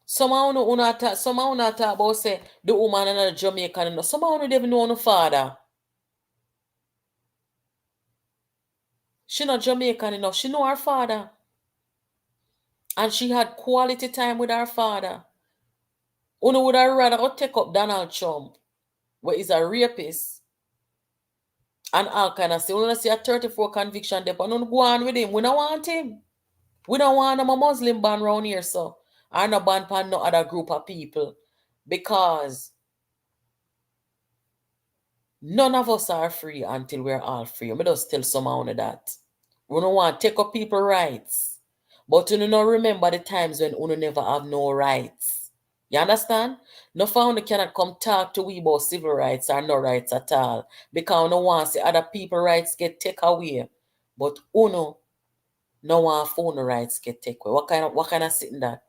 S2: Somehow not talk about say the woman and the Jamaican. Somehow don't even know no father. She not Jamaican enough. She know her father. And she had quality time with her father. Una would have rather go take up Donald Trump, where he's a rapist. And all kind of say, we don't see a 34 conviction there, but don't go on with him. We don't want him. We don't want him a Muslim ban around here, so. Or no ban pan no other group of people. Because none of us are free until we're all free. We just tell someone that. We don't want to take up people's rights. But you don't remember the times when you never have no rights. You understand? No founder cannot come talk to we about civil rights or no rights at all. Because no want to see other people's rights get taken away. But uno no want phone rights get taken away. What kind of sitting that?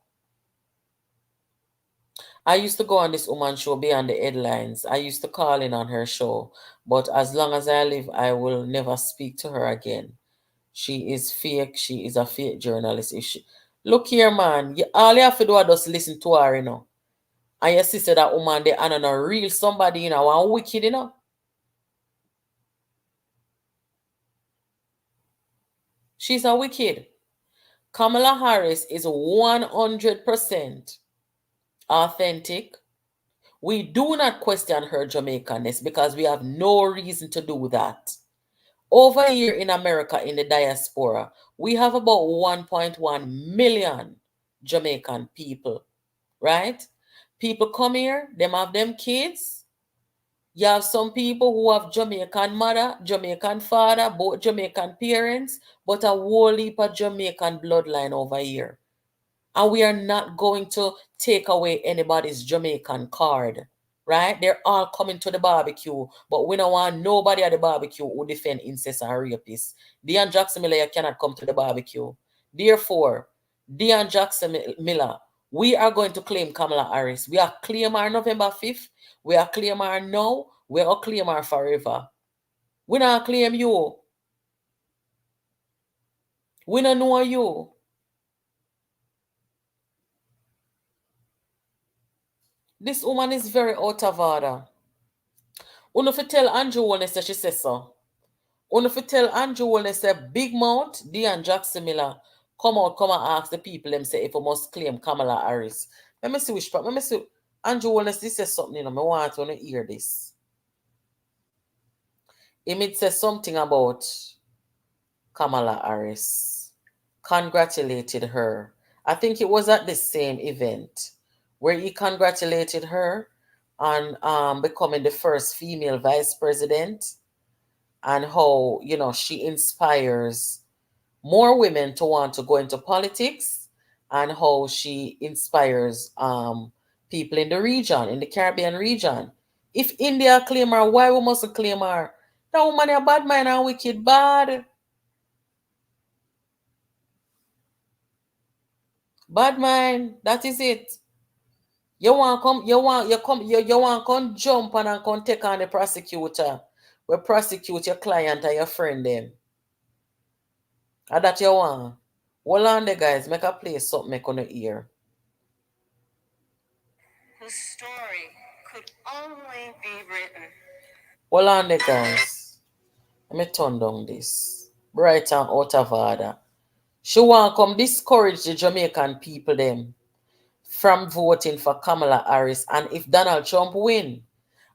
S2: I used to go on this woman show beyond the headlines. I used to call in on her show. But as long as I live, I will never speak to her again. She is fake. She is a fake journalist. Look here, man. All you have to do is just listen to her, And your sister, that woman, they are not real somebody, one wicked, She's a wicked. Kamala Harris is 100% authentic. We do not question her Jamaicanness because we have no reason to do that. Over here in America, in the diaspora, we have about 1.1 million Jamaican people, right? People come here, them have them kids. You have some people who have Jamaican mother, Jamaican father, both Jamaican parents, but a whole heap of Jamaican bloodline over here. And we are not going to take away anybody's Jamaican card, right? They're all coming to the barbecue, but we don't want nobody at the barbecue who defend incest and rapists. Dionne Jackson Miller, you cannot come to the barbecue. Therefore, Dionne Jackson Miller, we are going to claim Kamala Harris. We are claim her November 5th. We are claim her now. We are claim her forever. We not claim you. We don't know you. This woman is very out of order. Uno fi tell Andrew Holness that she says so. Uno fi tell Andrew Holness that Big Mouth, Dionne Jackson Miller, come out, come and ask the people them say if we must claim Kamala Harris. Let me see which part. Let me see. Andrew Holness, this says something, you know. I want to hear this. It says something about Kamala Harris. Congratulated her. I think it was at the same event where he congratulated her on becoming the first female vice president, and how, you know, she inspires more women to want to go into politics, and how she inspires people in the region, in the Caribbean region. If India claim her, why we mustn't claim her? That woman a bad man and wicked bad. Bad man, that is it. You want come jump and come take on the prosecutor. We prosecute your client and your friend them. And that you want. Hold on there, guys. Make a play something make on the ear.
S4: Whose story could only be written.
S2: Hold on there, guys. Let me turn down this. Bright and out of order. She want come discourage the Jamaican people them from voting for Kamala Harris. And if Donald Trump win,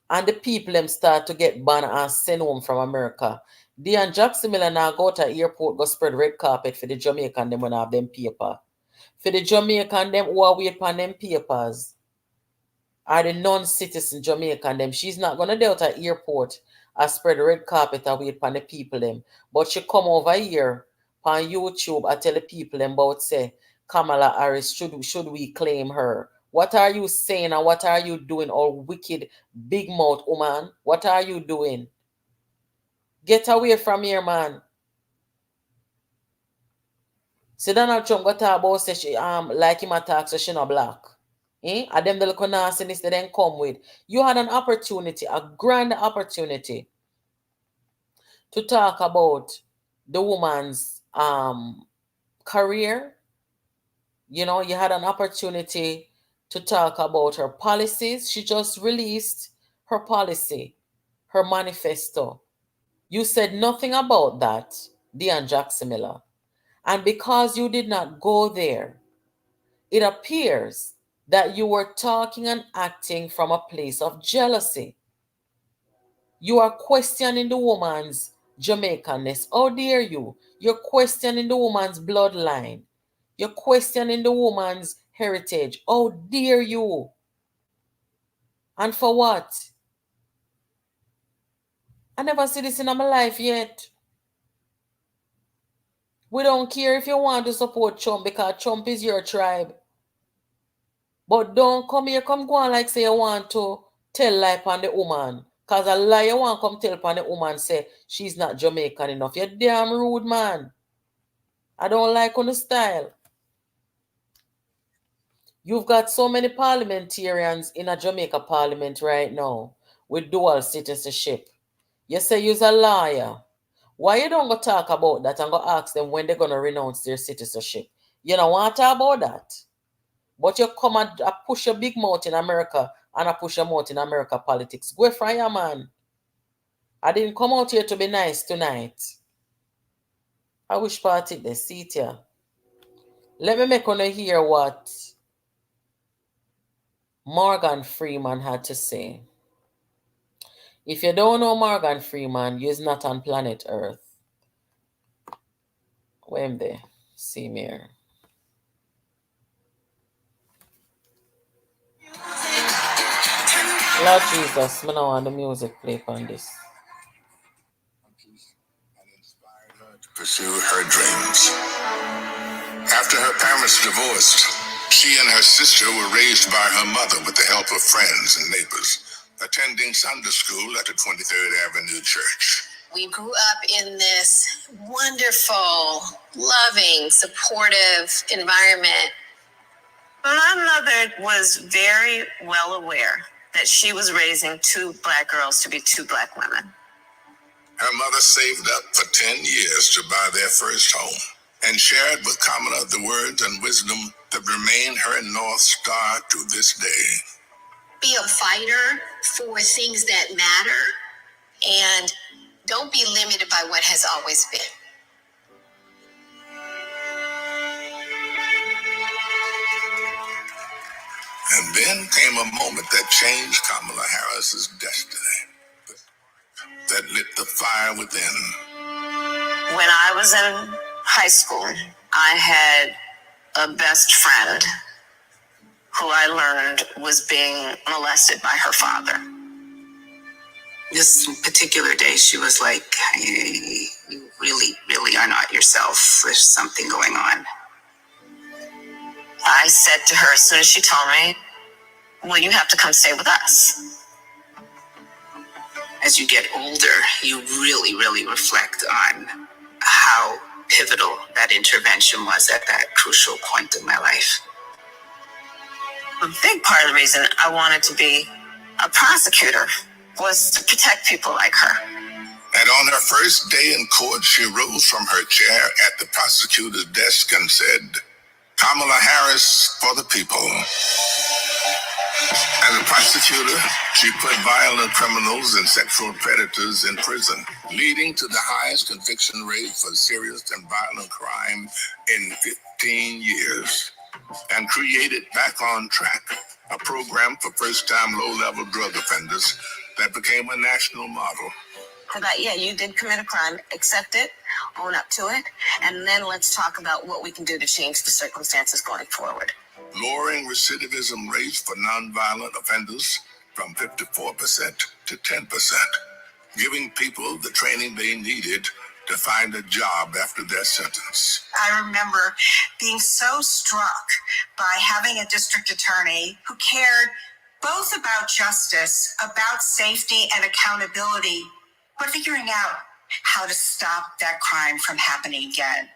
S2: and the people them start to get banned and sent home from America, Dionne Jackson Miller now go to the airport, go spread red carpet for the Jamaican them when have them paper. For the Jamaican them who are wait on them papers, are the non-citizen Jamaican them. She's not gonna go to the airport and spread red carpet and wait on the people them. But she come over here on YouTube and tell the people them about say Kamala Harris, should we claim her? What are you saying and what are you doing, oh wicked big mouth woman? What are you doing? Get away from here, man. See, Donald Trump got talk about say she like him attack so she not black. And them the little nastiness they then come with. You had an opportunity, a grand opportunity, to talk about the woman's career. You know, you had an opportunity to talk about her policies. She just released her policy, her manifesto. You said nothing about that, Dionne Jackson Miller. And because you did not go there, it appears that you were talking and acting from a place of jealousy. You are questioning the woman's Jamaicanness. How dare you? You're questioning the woman's bloodline. You're questioning the woman's heritage. How dare you? And for what? I never see this in my life yet. We don't care if you want to support Trump because Trump is your tribe. But don't come here, come go on like say you want to tell lie on the woman. Because a lie you want to come tell on the woman say she's not Jamaican enough. You're damn rude, man. I don't like on the style. You've got so many parliamentarians in a Jamaica parliament right now with dual citizenship. You say you're a liar. Why you don't go talk about that and go ask them when they're going to renounce their citizenship? You don't want to talk about that. But you come and push your big mouth in America and I push your mouth in America politics. Go from here, man. I didn't come out here to be nice tonight. I wish party they see it here. Let me make you hear what Morgan Freeman had to say. If you don't know Morgan Freeman, you're not on planet Earth. Where am they? See me here. Lord Jesus, I don't want the music play on this.
S1: Inspired her to pursue her dreams. After her parents divorced, she and her sister were raised by her mother with the help of friends and neighbors. attending Sunday school at the 23rd Avenue Church.
S5: We grew up in this wonderful, loving, supportive environment.
S3: My mother was very well aware that she was raising two Black girls to be two Black women.
S1: Her mother saved up for 10 years to buy their first home and shared with Kamala the words and wisdom that remain her North Star to this day.
S5: Be a fighter for things that matter and don't be limited by what has always been.
S1: And then came a moment that changed Kamala Harris's destiny, that lit the fire within.
S3: When I was in high school, I had a best friend who I learned was being molested by her father.
S6: This particular day, she was like, you really are not yourself. There's something going on.
S3: I said to her as soon as she told me, well, you have to come stay with us.
S6: As you get older, you really reflect on how pivotal that intervention was at that crucial point in my life.
S3: A big part of the reason I wanted to be a prosecutor was to protect people like her.
S1: And on her first day in court, she rose from her chair at the prosecutor's desk and said, Kamala Harris for the people. As a prosecutor, she put violent criminals and sexual predators in prison, leading to the highest conviction rate for serious and violent crime in 15 years, and created Back on Track, a program for first-time low-level drug offenders that became a national model.
S3: About, yeah, you did commit a crime, accept it, own up to it, and then let's talk about what we can do to change the circumstances going forward.
S1: Lowering recidivism rates for nonviolent offenders from 54% to 10%, giving people the training they needed to find a job after their sentence.
S7: I remember being so struck by having a district attorney who cared both about justice, about safety and accountability, but figuring out how to stop that crime from happening again.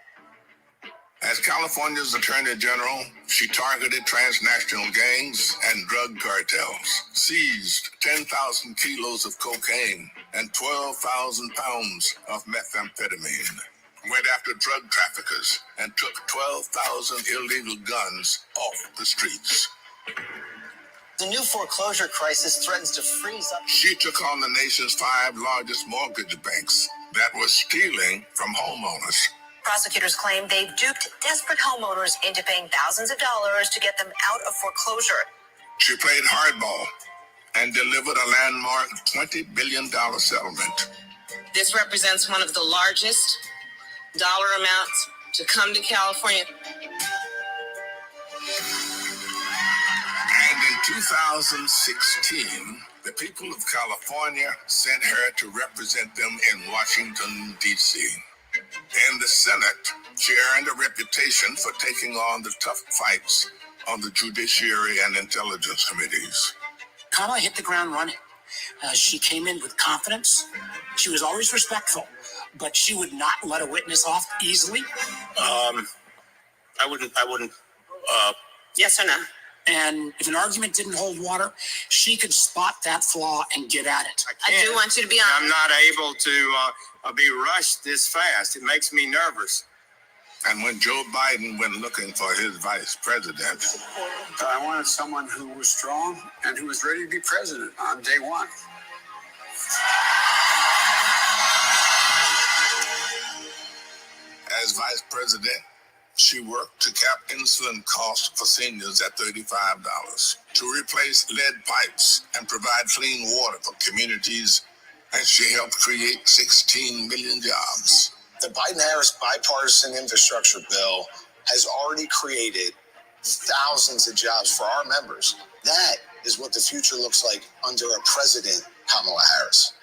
S1: As California's Attorney General, she targeted transnational gangs and drug cartels, seized 10,000 kilos of cocaine and 12,000 pounds of methamphetamine, went after drug traffickers, and took 12,000 illegal guns off the streets.
S8: The new foreclosure crisis threatens to freeze up.
S1: She took on the nation's 5 largest mortgage banks that were stealing from homeowners.
S5: Prosecutors claim they duped desperate homeowners into paying thousands of dollars to get them out of foreclosure.
S1: She played hardball and delivered a landmark $20 billion settlement.
S9: This represents one of the largest dollar amounts to come to California.
S1: And in 2016, the people of California sent her to represent them in Washington, D.C. In the Senate, she earned a reputation for taking on the tough fights on the Judiciary and Intelligence Committees.
S10: Kamala hit the ground running. She came in with confidence. She was always respectful, but she would not let a witness off easily.
S11: I wouldn't.
S9: Yes or no?
S10: And if an argument didn't hold water, she could spot that flaw and get at it.
S9: I do want you to be honest.
S11: I'm not able to be rushed this fast. It makes me nervous.
S1: And when Joe Biden went looking for his vice president,
S12: I wanted someone who was strong and who was ready to be president on day one.
S1: as vice president, she worked to cap insulin costs for seniors at $35, to replace lead pipes and provide clean water for communities, and she helped create 16 million jobs.
S8: The Biden-Harris bipartisan infrastructure bill has already created thousands of jobs for our members. That is what the future looks like under a president, Kamala Harris.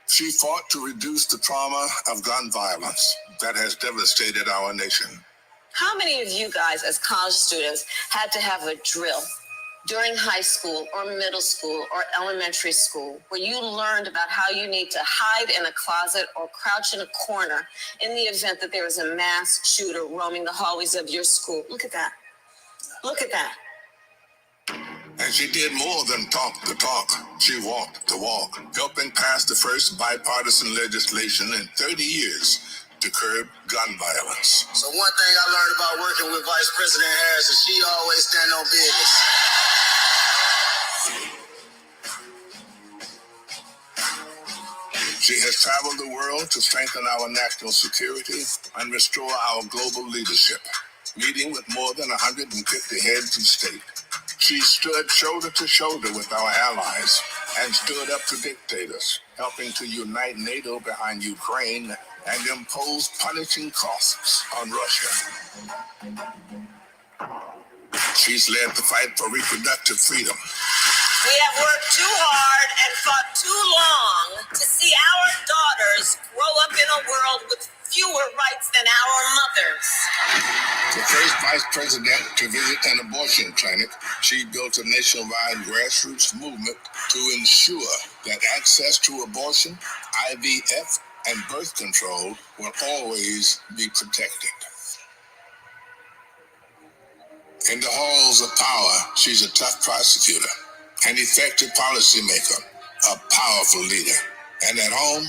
S1: She fought to reduce the trauma of gun violence that has devastated our nation.
S3: How many of you guys as college students had to have a drill
S9: during high school or middle school or elementary school, where you learned about how you need to hide in a closet or crouch in a corner in the event that there is a mass shooter roaming the hallways of your school? Look at that. Look at that.
S1: And she did more than talk the talk. She walked the walk, helping pass the first bipartisan legislation in 30 years to curb gun violence.
S8: So one thing I learned about working with Vice President Harris is she always stand on business.
S1: She has traveled the world to strengthen our national security and restore our global leadership, meeting with more than 150 heads of state. She stood shoulder to shoulder with our allies and stood up to dictators, helping to unite NATO behind Ukraine and impose punishing costs on Russia. She's led the fight for reproductive freedom.
S9: We have worked too hard and fought too long to see our daughters grow up in a world with fewer rights than our mothers.
S1: The first vice president to visit an abortion clinic, she built a nationwide grassroots movement to ensure that access to abortion, IVF, and birth control will always be protected. In the halls of power, she's a tough prosecutor, an effective policymaker, a powerful leader. And at home,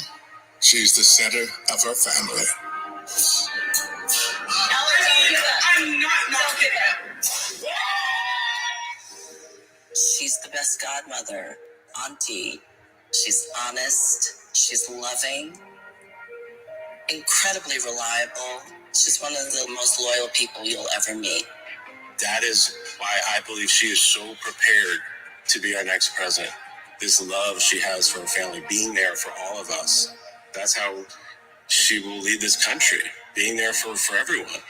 S1: she's the center of her family.
S9: I'm not kidding.
S13: She's the best godmother, auntie. She's honest, she's loving, incredibly reliable. She's one of the most loyal people you'll ever meet.
S14: That is why I believe she is so prepared to be our next president. This love she has for her family, being there for all of us. That's how she will lead this country, being there for everyone.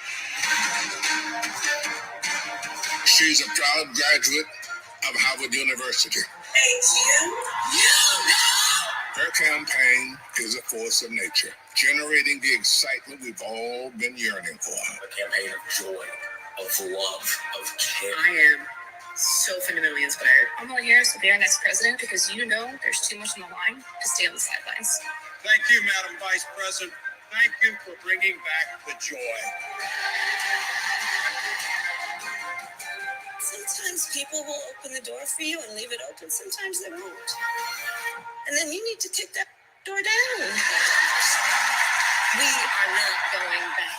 S1: She's a proud graduate of Harvard University. Her campaign is a force of nature, generating the excitement we've all been yearning for.
S10: A campaign of joy, of love, of care.
S15: I am so fundamentally inspired. Kamala Harris will be our next president because you know there's too much on the line to stay on the sidelines.
S11: Thank you, Madam Vice President. Thank you for bringing back the joy.
S9: Sometimes people will open the door for you and leave it open. Sometimes they won't. And then you need to kick that door down. We are not going back.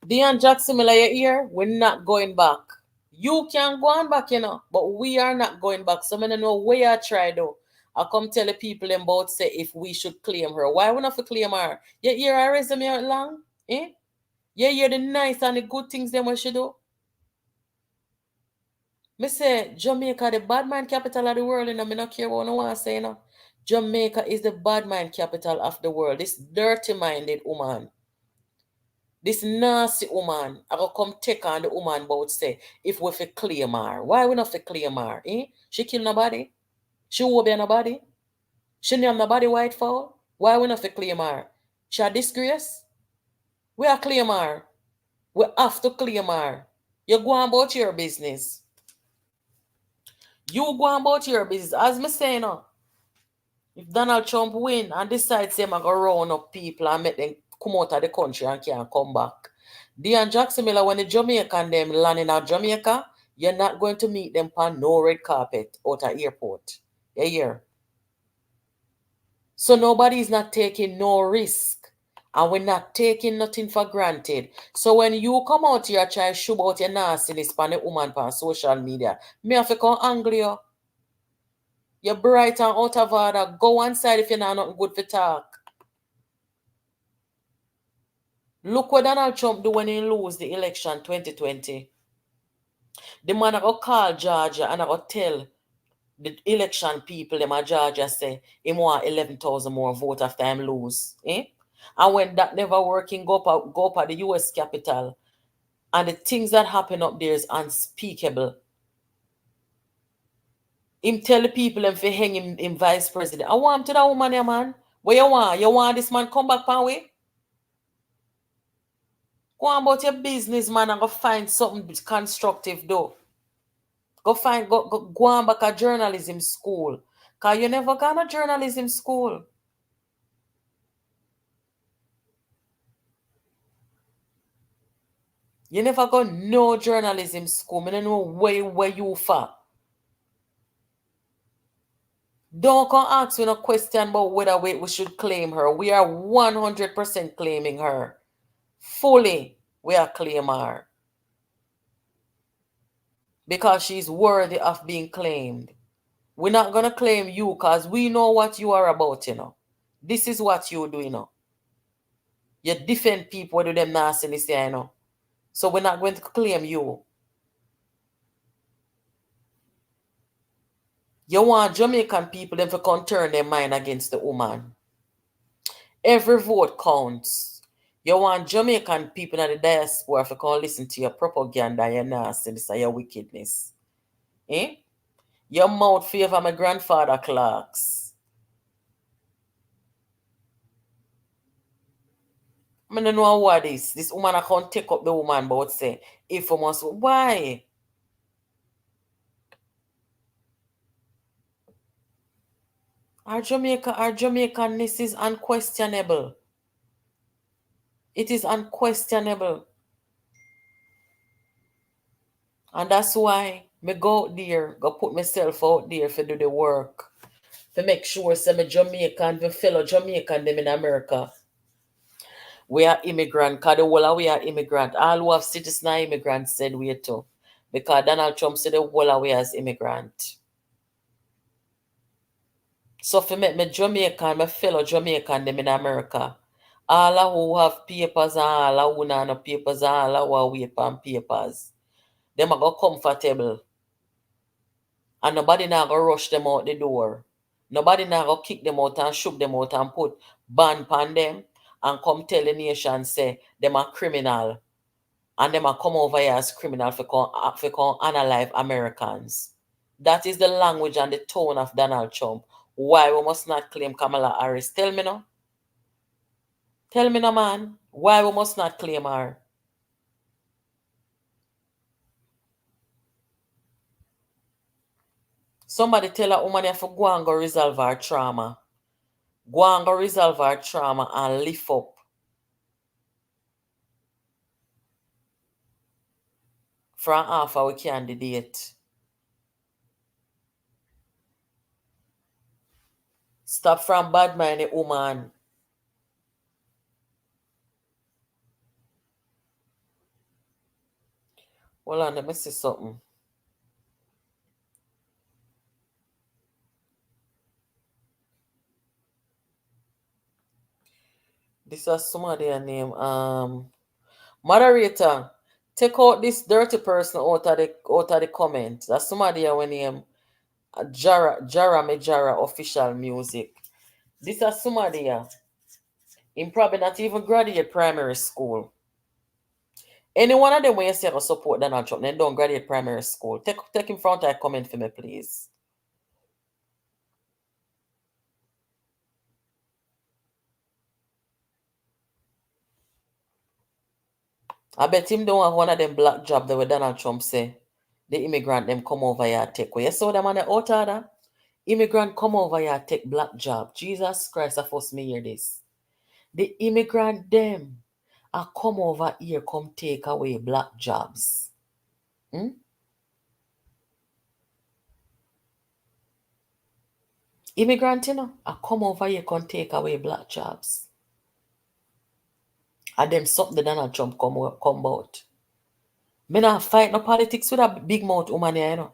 S2: Dionne Jackson, Miller, you hear? We're not going back. You can go on back, but we are not going back. So I don't know where I try though. I come tell the people about say if we should claim her. Why we not for claim her? You hear her resume out long? Eh? You hear the nice and the good things them what she do? Me say Jamaica the bad mind capital of the world, and I not care what I want to say, Jamaica is the bad mind capital of the world. This dirty minded woman. This nasty woman, I go come take on the woman about say, if we fi claim her. Why we not fi claim her? Eh? She kill nobody. She won't be nobody. She name nobody white foul. Why we not fi claim her? She a disgrace. We a claim her. We have to claim her. You go on about your business. You go on about your business. As me say now, if Donald Trump win and decide say I go round up people and make them come out of the country and can't come back. Dionne Jackson Miller, when the Jamaican them land in Jamaica, you're not going to meet them on no red carpet out of airport. You hear? So nobody is not taking no risk. And we're not taking nothing for granted. So when you come out here and try to show out your nastiness on the woman on social media, me have to come angry you. You're bright and out of order. Go inside if you're not nothing good for talk. Look what Donald Trump do when he lose the election 2020. The man go call Georgia and I go tell the election people them at Georgia say he want 11,000 more votes after him lose. Eh? And when that never working, go up at the US Capitol. And the things that happen up there is unspeakable. Him tell the people him for hang him vice president. I want him to that woman here, man. What you want? You want this man come back pan way? Go on about your business, man, and go find something constructive, though. Go on back a journalism school. Because you never gone to journalism school. You never go no journalism school. I don't know where you for. Don't come ask me no question about whether we should claim her. We are 100% claiming her. Fully, we are claiming her. Because she's worthy of being claimed. We're not going to claim you because we know what you are about, you know. This is what you do, you know. You defend people with them nastiness, you know. So we're not going to claim you. You want Jamaican people them to come turn their mind against the woman. Every vote counts. You want Jamaican people in the diaspora to come listen to your propaganda, your nastiness, and your wickedness. Eh? Your mouth favor my grandfather clocks. I don't know what this. This woman I can't take up the woman, but say, if you must, why? Our Jamaicanness is unquestionable. It is unquestionable. And that's why me go out there, go put myself out there to do the work. To make sure some Jamaican, the fellow Jamaican them in America. We are immigrant, because the whole of we are immigrant. All who have citizen are immigrants said we too. Because Donald Trump said the whole of we as immigrant. So for me Jamaican, my fellow Jamaican them in America. All who have papers and all who not have papers and all who are wait on papers. Them are go comfortable. And nobody now go rush them out the door. Nobody now go kick them out and shoot them out and put ban on them and come tell the nation say them are criminal. And them are come over here as criminal for come unalive Americans. That is the language and the tone of Donald Trump. Why we must not claim Kamala Harris? Tell me no. Tell me no, man. Why we must not claim her? Somebody tell a woman you have to go and go resolve her trauma. Go and go resolve her trauma and lift up. From half our candidate. Stop from bad minded woman. Hold on, let me see something. This is somebody name. Moderator, take out this dirty person out of the comment. That's somebody when name Jara official music. This is somebody in probably not even graduate primary school. Any one of them when you say to support Donald Trump, then don't graduate primary school. Take him front and comment for me, please. I bet him don't have one of them black job that where Donald Trump say the immigrant them come over here take. Where you saw them on the out order? Immigrant come over here take black job. Jesus Christ, I force me hear this. The immigrant them are come over here come take away black jobs. Immigrant, you know, are come over here come take away black jobs. And them something the Donald Trump come out. Me not fight no politics with a big mouth woman here, you know.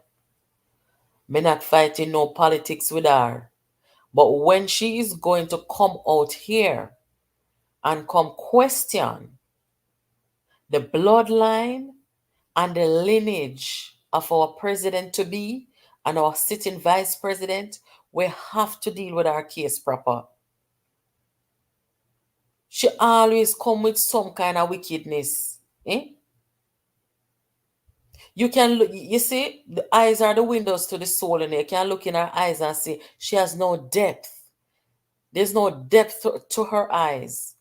S2: Me not fighting no politics with her. But when she is going to come out here and come question the bloodline and the lineage of our president to be and our sitting vice president, we have to deal with our case proper. She always come with some kind of wickedness. You can look, you see, the eyes are the windows to the soul, and you can look in her eyes and see she has no depth. There's no depth to her eyes.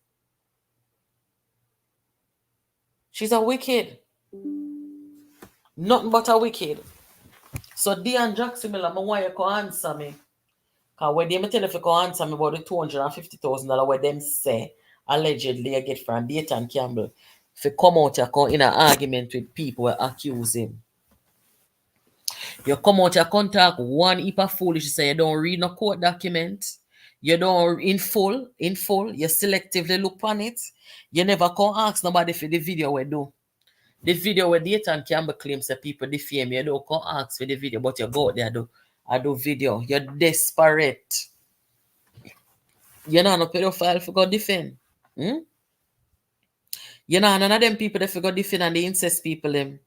S2: She's a wicked. Nothing but a wicked. So Dionne Jackson Miller, I want you to answer me. Because when they tell you to answer me about the $250,000 where them say allegedly you get from Dayton Campbell, if you come out here in an argument with people who accuse him. You come out here contact one heap of foolish, you say you don't read no court document. You don't in full, you selectively look on it. You never come ask nobody for the video we do. The video where Dayton Campbell claims that people defame you don't come ask for the video, but you go out there I do video. You're desperate. You're not a pedophile for God defend. You're not none of them people that for God defend and the incest people them.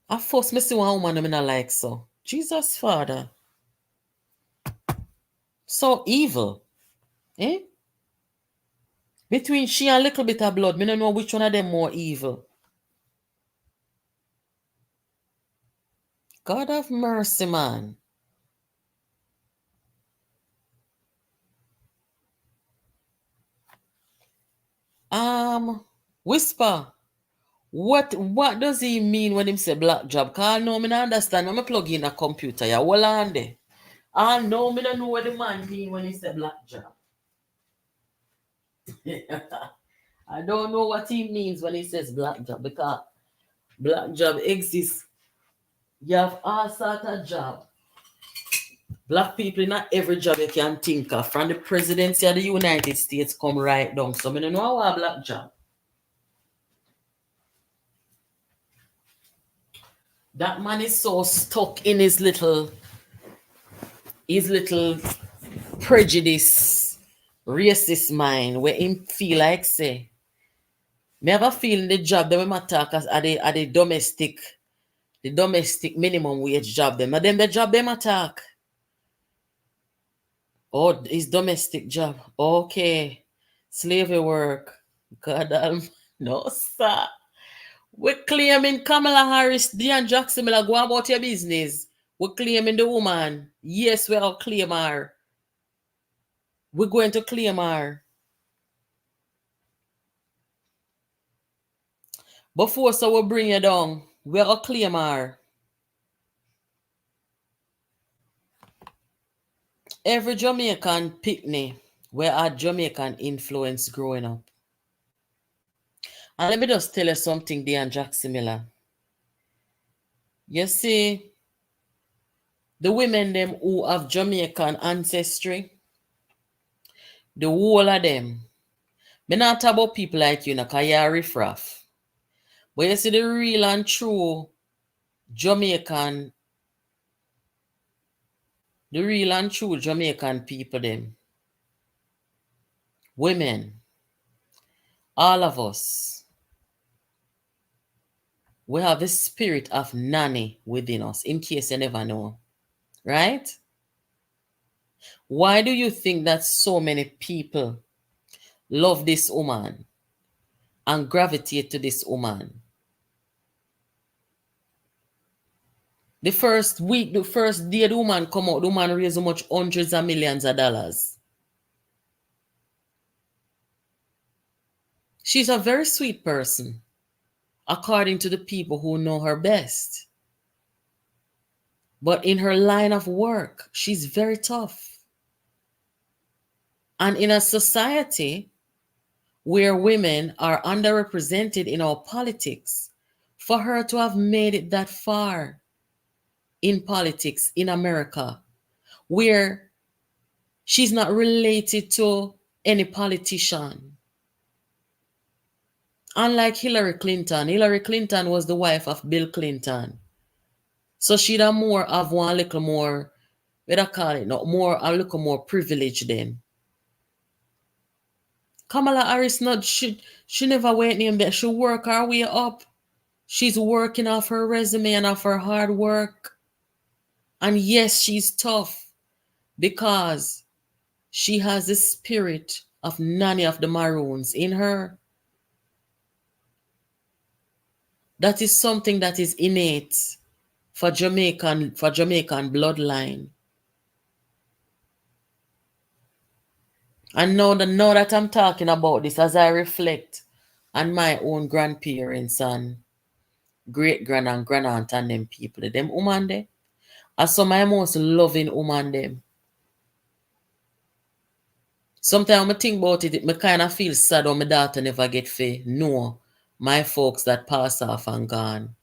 S2: At first, I see one woman I like so. Jesus Father. So evil. Between she and a little bit of blood, I don't know which one of them more evil. God have mercy, man. Whisper. What does he mean when he say black job? Cause I know I don't understand. I'm plug in a computer. Yeah, hold on there. I know I don't know what the man mean when he say black job. I don't know what he means when he says black job because black job exists. You have all sorts of job. Black people in every job you can think of. From the presidency of the United States come right down. So I don't know what a black job. That man is so stuck in his little prejudice, racist mind where him feel like say, me ever feel the job that we attack as are the domestic minimum wage job them. Now them the job them attack. Oh, it's domestic job. Okay. Slavery work. God no, sir. We're claiming Kamala Harris, Dionne Jackson Miller, go about your business. We're claiming the woman. Yes, we'll claim her. We're going to claim her. Before so we'll bring you down. We'll claim her. Every Jamaican picnic where our Jamaican influence growing up. And let me just tell you something, Dionne Jackson Miller. You see, the women them who have Jamaican ancestry, the whole of them, me not talk about people like you, because you're riffraff. But you see the real and true Jamaican people them. Women, all of us, we have the spirit of nanny within us, in case you never know. Right? Why do you think that so many people love this woman and gravitate to this woman? The first day the woman come out, the woman raise so much hundreds of millions of dollars. She's a very sweet person, according to the people who know her best. But in her line of work, she's very tough. And in a society where women are underrepresented in our politics, for her to have made it that far in politics in America, where she's not related to any politician. Unlike Hillary Clinton was the wife of Bill Clinton. So she'd have more of one little more, what I call it, no, more a little more privilege then. Kamala Harris she never went in there. She work her way up. She's working off her resume and off her hard work. And yes, she's tough because she has the spirit of Nanny of the Maroons in her. That is something that is innate for Jamaican bloodline. And now that I'm talking about this, as I reflect and my own grandparents and great-grand and grand-aunt and them people, them woman there, are some of my most loving woman them. Sometimes I think about it, I kind of feel sad when my daughter never get to know my folks that pass off and gone.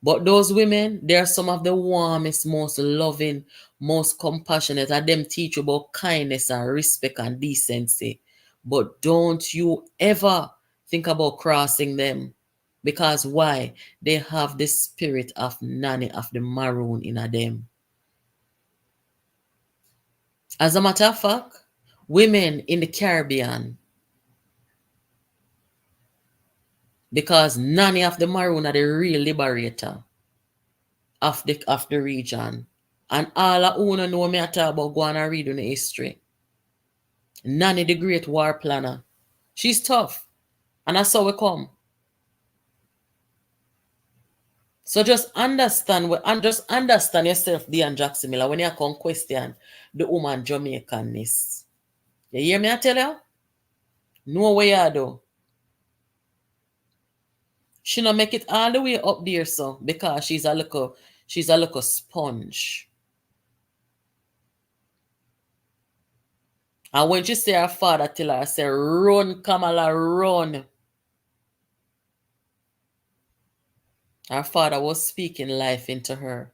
S2: But those women, they are some of the warmest, most loving, most compassionate, and them teach you about kindness and respect and decency. But don't you ever think about crossing them. Because why? They have the spirit of nanny, of the maroon in them. As a matter of fact, women in the Caribbean, because nanny of the maroon are the real liberator of the region. And all of you know me I talk about go and read in the history. Nanny the great war planner. She's tough. And that's how we come. So just understand yourself, Dionne Jackson Miller, when you come question the woman Jamaicanness. You hear me I tell you? No way you do. She not make it all the way up there, so because she's a little sponge. And when she say her father tell her, say, run, Kamala, run. Her father was speaking life into her.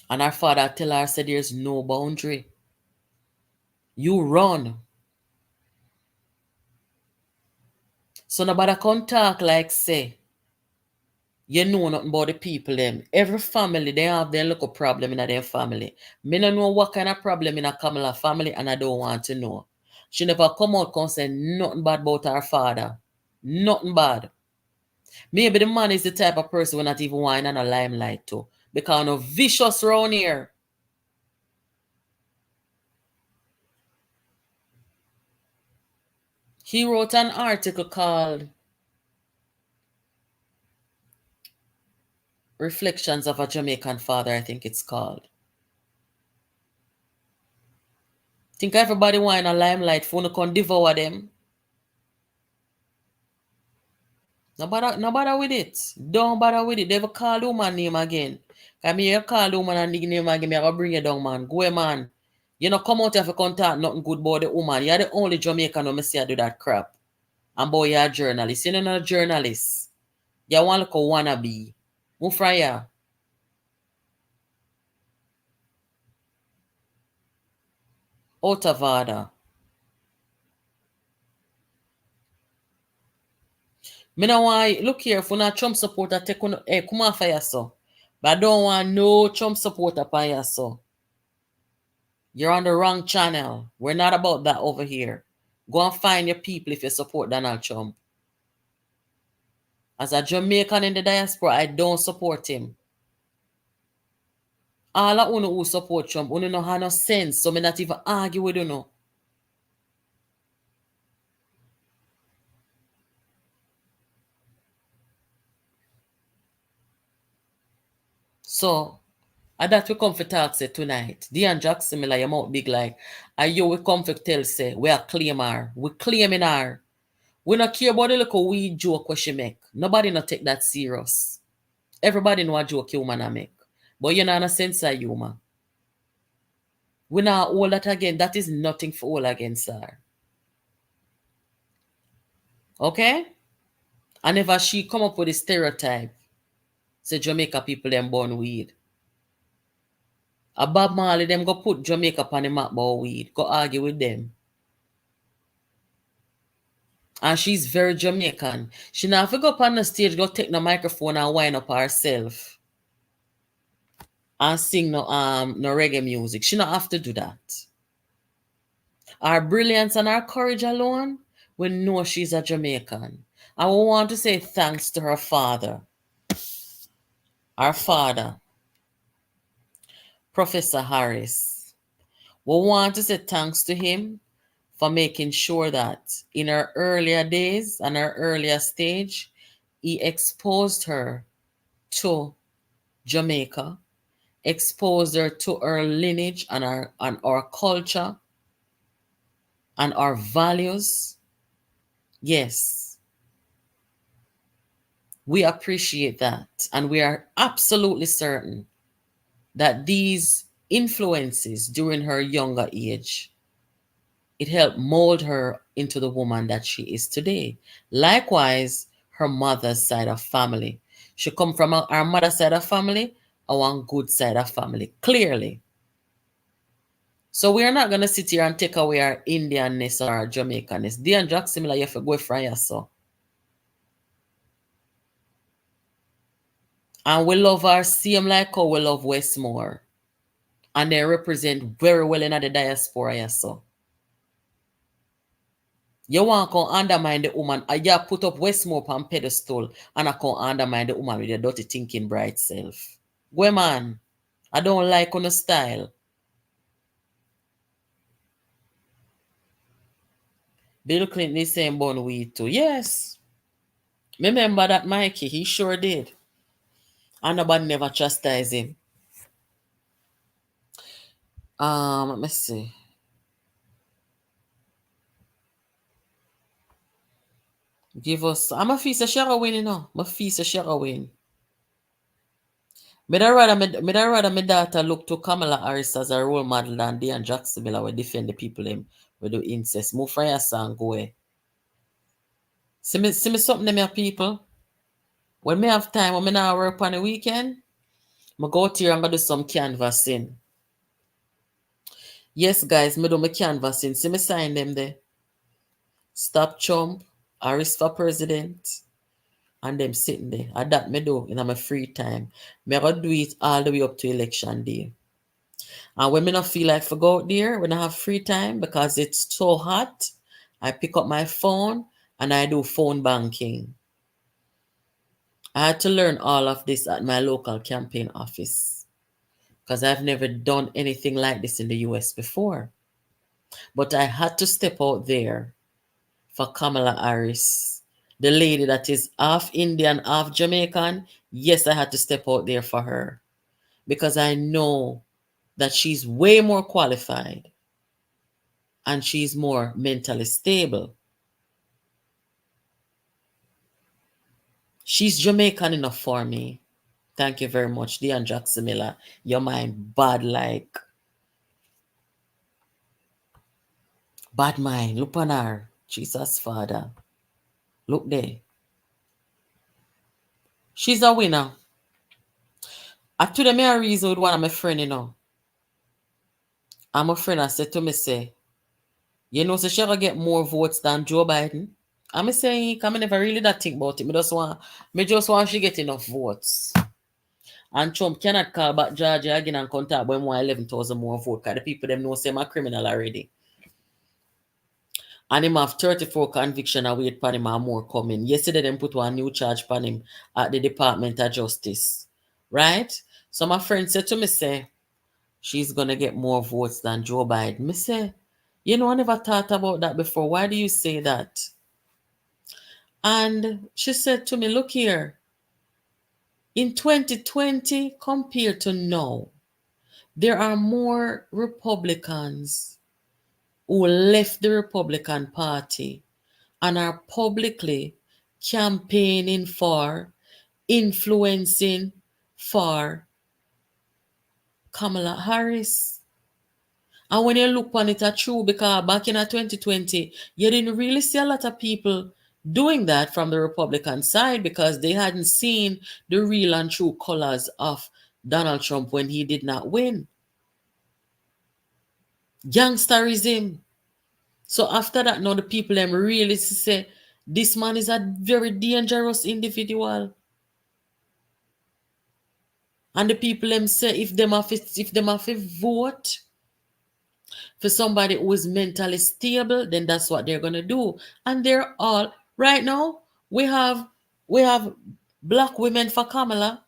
S2: And her father tell her, said, there's no boundary. You run. So nobody can talk like, say, you know nothing about the people them. Every family, they have their little problem in their family. Me don't know what kind of problem in a Kamala family, and I don't want to know. She never come out and say nothing bad about her father. Nothing bad. Maybe the man is the type of person who not even want in a limelight too. Because no vicious round here. He wrote an article called Reflections of a Jamaican Father, I think it's called. Think everybody want in a limelight for no can devour them. No bother with it. Don't bother with it. They ever call the woman name again. Come here, call the woman and name again. I go bring you down, man. Go, man. You know, come out here for contact nothing good about the woman. You're the only Jamaican who see I do that crap. And boy, you're a journalist. You're not a journalist. You want to wannabe. Move from here. Out of order. Me no want, look here, if you're not Trump supporter, take on, hey, come on for your so. But I don't want no Trump supporter for your so. You're on the wrong channel. We're not about that over here. Go and find your people if you support Donald Trump. As a Jamaican in the diaspora, I don't support him. All of you who support Trump, you don't have no sense, so me not even argue with you no. So, and that we come for talk say tonight. Dionne Jackson Miller, your mouth big like, and you we come for tell say, we are claim her. We claiming her. We not care about the little weed joke what she make. Nobody not take that serious. Everybody know a joke you man make. But you know no sense of humor. We not all that again. That is nothing for all against her. Okay? And if she come up with a stereotype, say Jamaica people them born weed. A Bob Marley them go put Jamaica on the map about weed. Go argue with them. And she's very Jamaican. She now have to go up on the stage, go take the microphone and wind up herself. And sing no reggae music. She not have to do that. Her brilliance and her courage alone, we know she's a Jamaican. And we want to say thanks to her father. Our father, Professor Harris. We want to say thanks to him for making sure that in her earlier days and her earlier stage, he exposed her to Jamaica, exposed her to her lineage and our culture, and our values, yes, we appreciate that. And we are absolutely certain that these influences during her younger age, it helped mold her into the woman that she is today. Likewise, her mother's side of family. She come from our mother's side of family, or one good side of family, clearly. So we are not going to sit here and take away our Indianness or our Jamaicanness. Dionne Jackson, similar, you have to go from here, so. And we love our same like how we love Westmore. And they represent very well in the diaspora, yeah, so. You want to undermine the woman, you put up Westmore on pedestal, and I can undermine the woman with your dirty thinking bright self. Go man, I don't like on the style. Bill Clinton is saying born weed too. Yes. Remember that Mikey, he sure did. And nobody never chastised him. Let me see. Give us. I'm a feast of share win, you know. I'm a feast of share win. Me rather my daughter look to Kamala Harris as a role model than Dionne Jackson will defend the people them with do incest. Move from your song go away. See me something them here people. When me have time, when me now work on the weekend, I go out here and go do some canvassing. Yes, guys, me do my canvassing. See me sign them there. Stop Trump, Harris for president, and them sitting there. And that me do in my free time. Me go do it all the way up to election day. And when me not feel like to go out there, when I have free time, because it's so hot, I pick up my phone and I do phone banking. I had to learn all of this at my local campaign office because I've never done anything like this in the US before. But I had to step out there for Kamala Harris, the lady that is half Indian, half Jamaican. Yes, I had to step out there for her because I know that she's way more qualified and she's more mentally stable. She's Jamaican enough for me. Thank you very much, Dionne Jackson Miller. Your mind bad like. Bad mind. Look on her. Jesus, Father. Look there. She's a winner. I told them a reason with one of my friend, you know. And my friend I said to me, say, you know, so she gonna get more votes than Joe Biden. I'm saying, I never really that think about it. Me just want she get enough votes. And Trump cannot call back Georgia again and contact when more 11,000 more votes. Because the people them know say I'm a criminal already. And him have 34 conviction and wait for him and more coming. Yesterday them put one new charge on him at the Department of Justice. Right? So my friend said to me, say, she's gonna get more votes than Joe Biden. Me say, you know, I never thought about that before. Why do you say that? And she said to me, look here. In 2020, compared to now, there are more Republicans who left the Republican Party and are publicly campaigning for, influencing for Kamala Harris. And when you look on it, it's true because back in 2020, you didn't really see a lot of people doing that from the Republican side because they hadn't seen the real and true colors of Donald Trump when he did not win. Gangsterism. So after that, now the people them really say, this man is a very dangerous individual. And the people them say, if them have to vote for somebody who is mentally stable, then that's what they're gonna do. And they're all right now. We have black women for Kamala,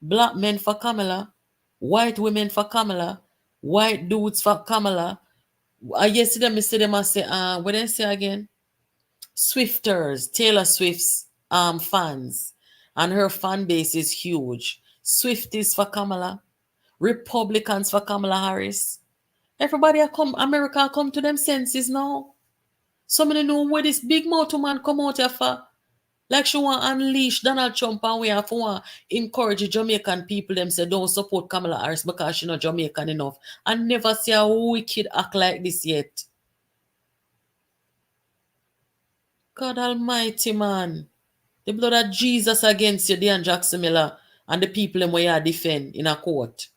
S2: black men for Kamala, white women for Kamala, white dudes for Kamala. Yesterday I see them I say, what did I say again? Swifters, Taylor Swift's fans, and her fan base is huge. Swifties for Kamala, Republicans for Kamala Harris. Everybody America come to them senses now. Some of them know where this big mouth man come out here for. Like she want to unleash Donald Trump and we have to want encourage the Jamaican people them say don't support Kamala Harris because she not Jamaican enough. I never see a wicked act like this yet. God almighty, man. The blood of Jesus against you, Dionne Jackson Miller, and the people them where you defend in a court.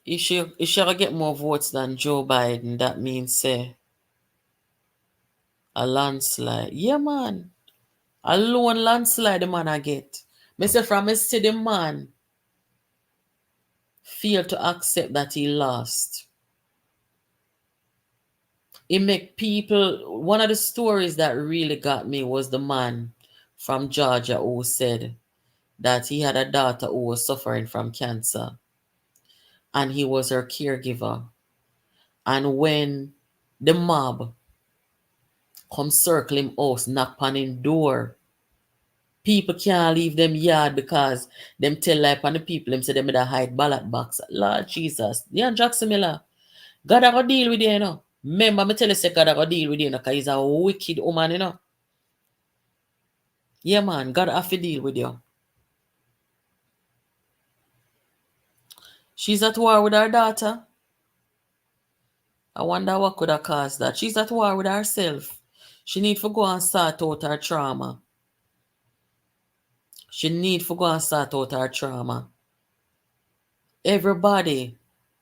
S2: If she get more votes than Joe Biden, that means say a landslide. Yeah, man. A lone landslide the man I get. Me say from me see the man fail to accept that he lost. It make people, one of the stories that really got me was the man from Georgia who said that he had a daughter who was suffering from cancer and he was her caregiver. And when the mob come circle him house, knock on him door, people can't leave them yard because them tell like on the people, them say them in a hide ballot box. Lord Jesus. Dionne Jackson Miller, God have to deal with you, you know. Remember, me tell you, say God have to deal with you, you know, because he's a wicked woman, you know. Yeah, man, God have to deal with you. She's at war with her daughter. I wonder what could have caused that. She's at war with herself. She need to go and sort out her trauma. She need to go and sort out her trauma. Everybody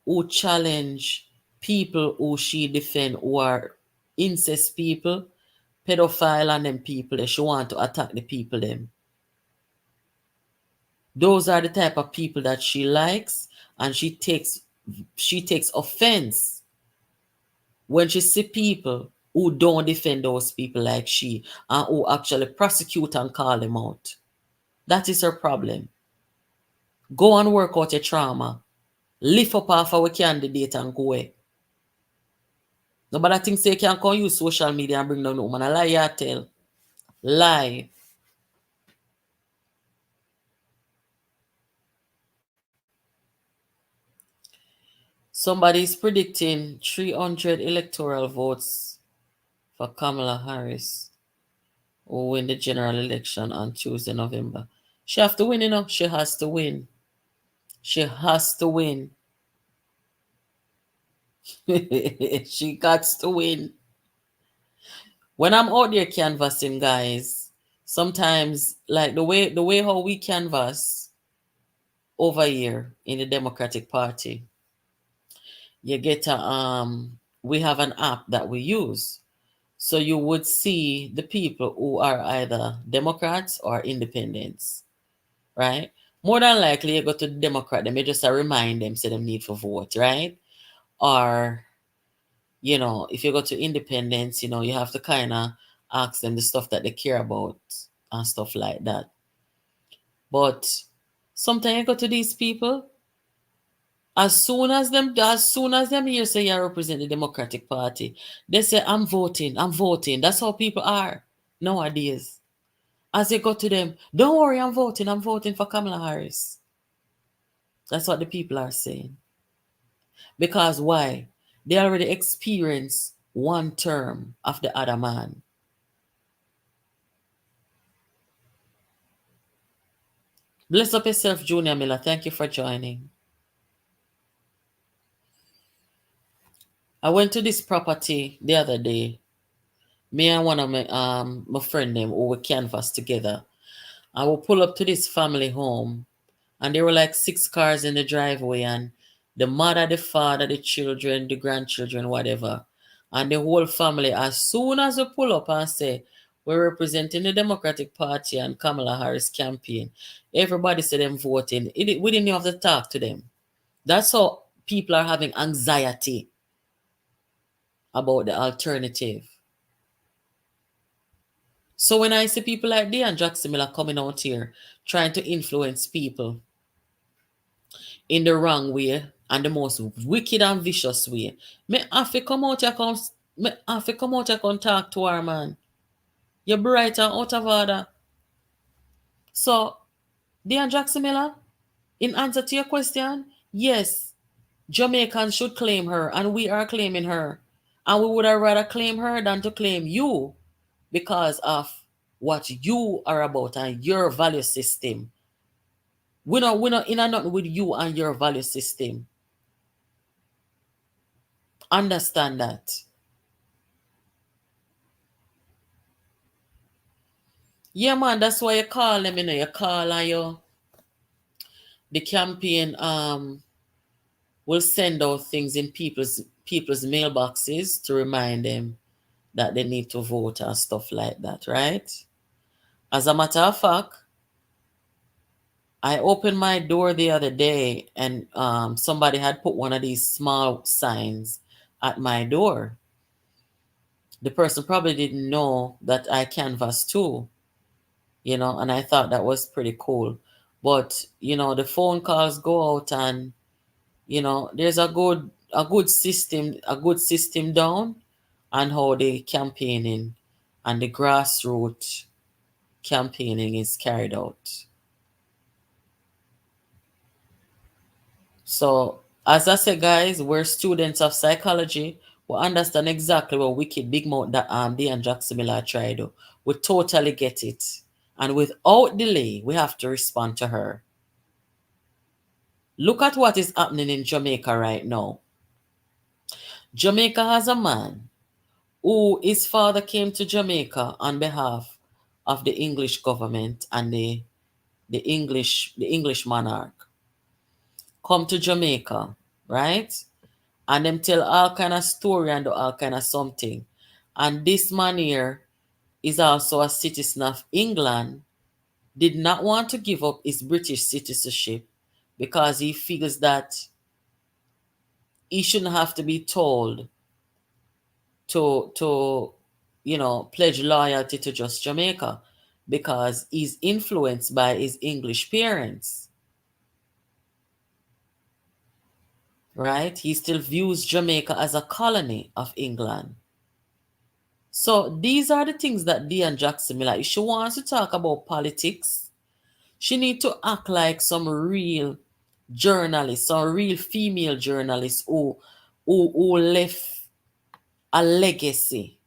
S2: who challenge people who she defend who are incest people, pedophile and them people, she want to attack the people them. Those are the type of people that she likes, and she takes offense when she see people who don't defend those people like she and who actually prosecute and call them out. That is her problem. Go and work out your trauma. Lift up half our candidate and go away. Nobody thinks they can come use social media and bring down the woman. A lie you tell. Lie. Somebody is predicting 300 electoral votes for Kamala Harris who will win the general election on Tuesday, November. She have to win, you know. She has to win. She has to win. She got to win. When I'm out there canvassing, guys, sometimes like the way how we canvass over here in the Democratic Party, you get we have an app that we use. So you would see the people who are either Democrats or independents, right? More than likely you go to the Democrat, they may just remind them, say them need for vote, right? Or, you know, if you go to independents, you know, you have to kind of ask them the stuff that they care about and stuff like that. But sometimes you go to these people, as soon as them hear say you represent the Democratic Party, they say, I'm voting. That's how people are nowadays. As you go to them, don't worry, I'm voting for Kamala Harris. That's what the people are saying. Because why? They already experienced one term of the other man. Bless up yourself, Junior Miller. Thank you for joining. I went to this property the other day. Me and one of my friend them who were canvass together. I will pull up to this family home, and there were like 6 cars in the driveway, and the mother, the father, the children, the grandchildren, whatever. And the whole family, as soon as we pull up and say, we're representing the Democratic Party and Kamala Harris campaign, everybody said them voting. We didn't have to talk to them. That's how people are having anxiety about the alternative. So when I see people like Dionne Jackson Miller coming out here trying to influence people in the wrong way and the most wicked and vicious way, me have to come out here and talk to her, man. You're bright and out of order. So, Dionne Jackson Miller, In answer to your question, yes, Jamaicans should claim her, and we are claiming her. And we would have rather claim her than to claim you because of what you are about and your value system. We're not in a nothing with you and your value system. Understand that. Yeah, man, that's why you call them, you call and the campaign will send out things in people's mailboxes to remind them that they need to vote and stuff like that, right? As a matter of fact, I opened my door the other day and somebody had put one of these small signs at my door. The person probably didn't know that I canvass too, and I thought that was pretty cool. But, the phone calls go out and, there's a good system down on how the campaigning and the grassroots campaigning is carried out. So, as I said, guys, we're students of psychology. We understand exactly what wicked big mouth that Dionne Jackson Miller tried to. We totally get it. And without delay, we have to respond to her. Look at what is happening in Jamaica right now. Jamaica has a man who his father came to Jamaica on behalf of the English government and the English monarch. Come to Jamaica, right? And them tell all kind of story and do all kind of something. And this man here is also a citizen of England, did not want to give up his British citizenship because he feels that he shouldn't have to be told to pledge loyalty to just Jamaica because he's influenced by his English parents. Right? He still views Jamaica as a colony of England. So these are the things that Dionne Jackson Miller, if she wants to talk about politics, she needs to act like some real journalist, some real female journalist who left a legacy.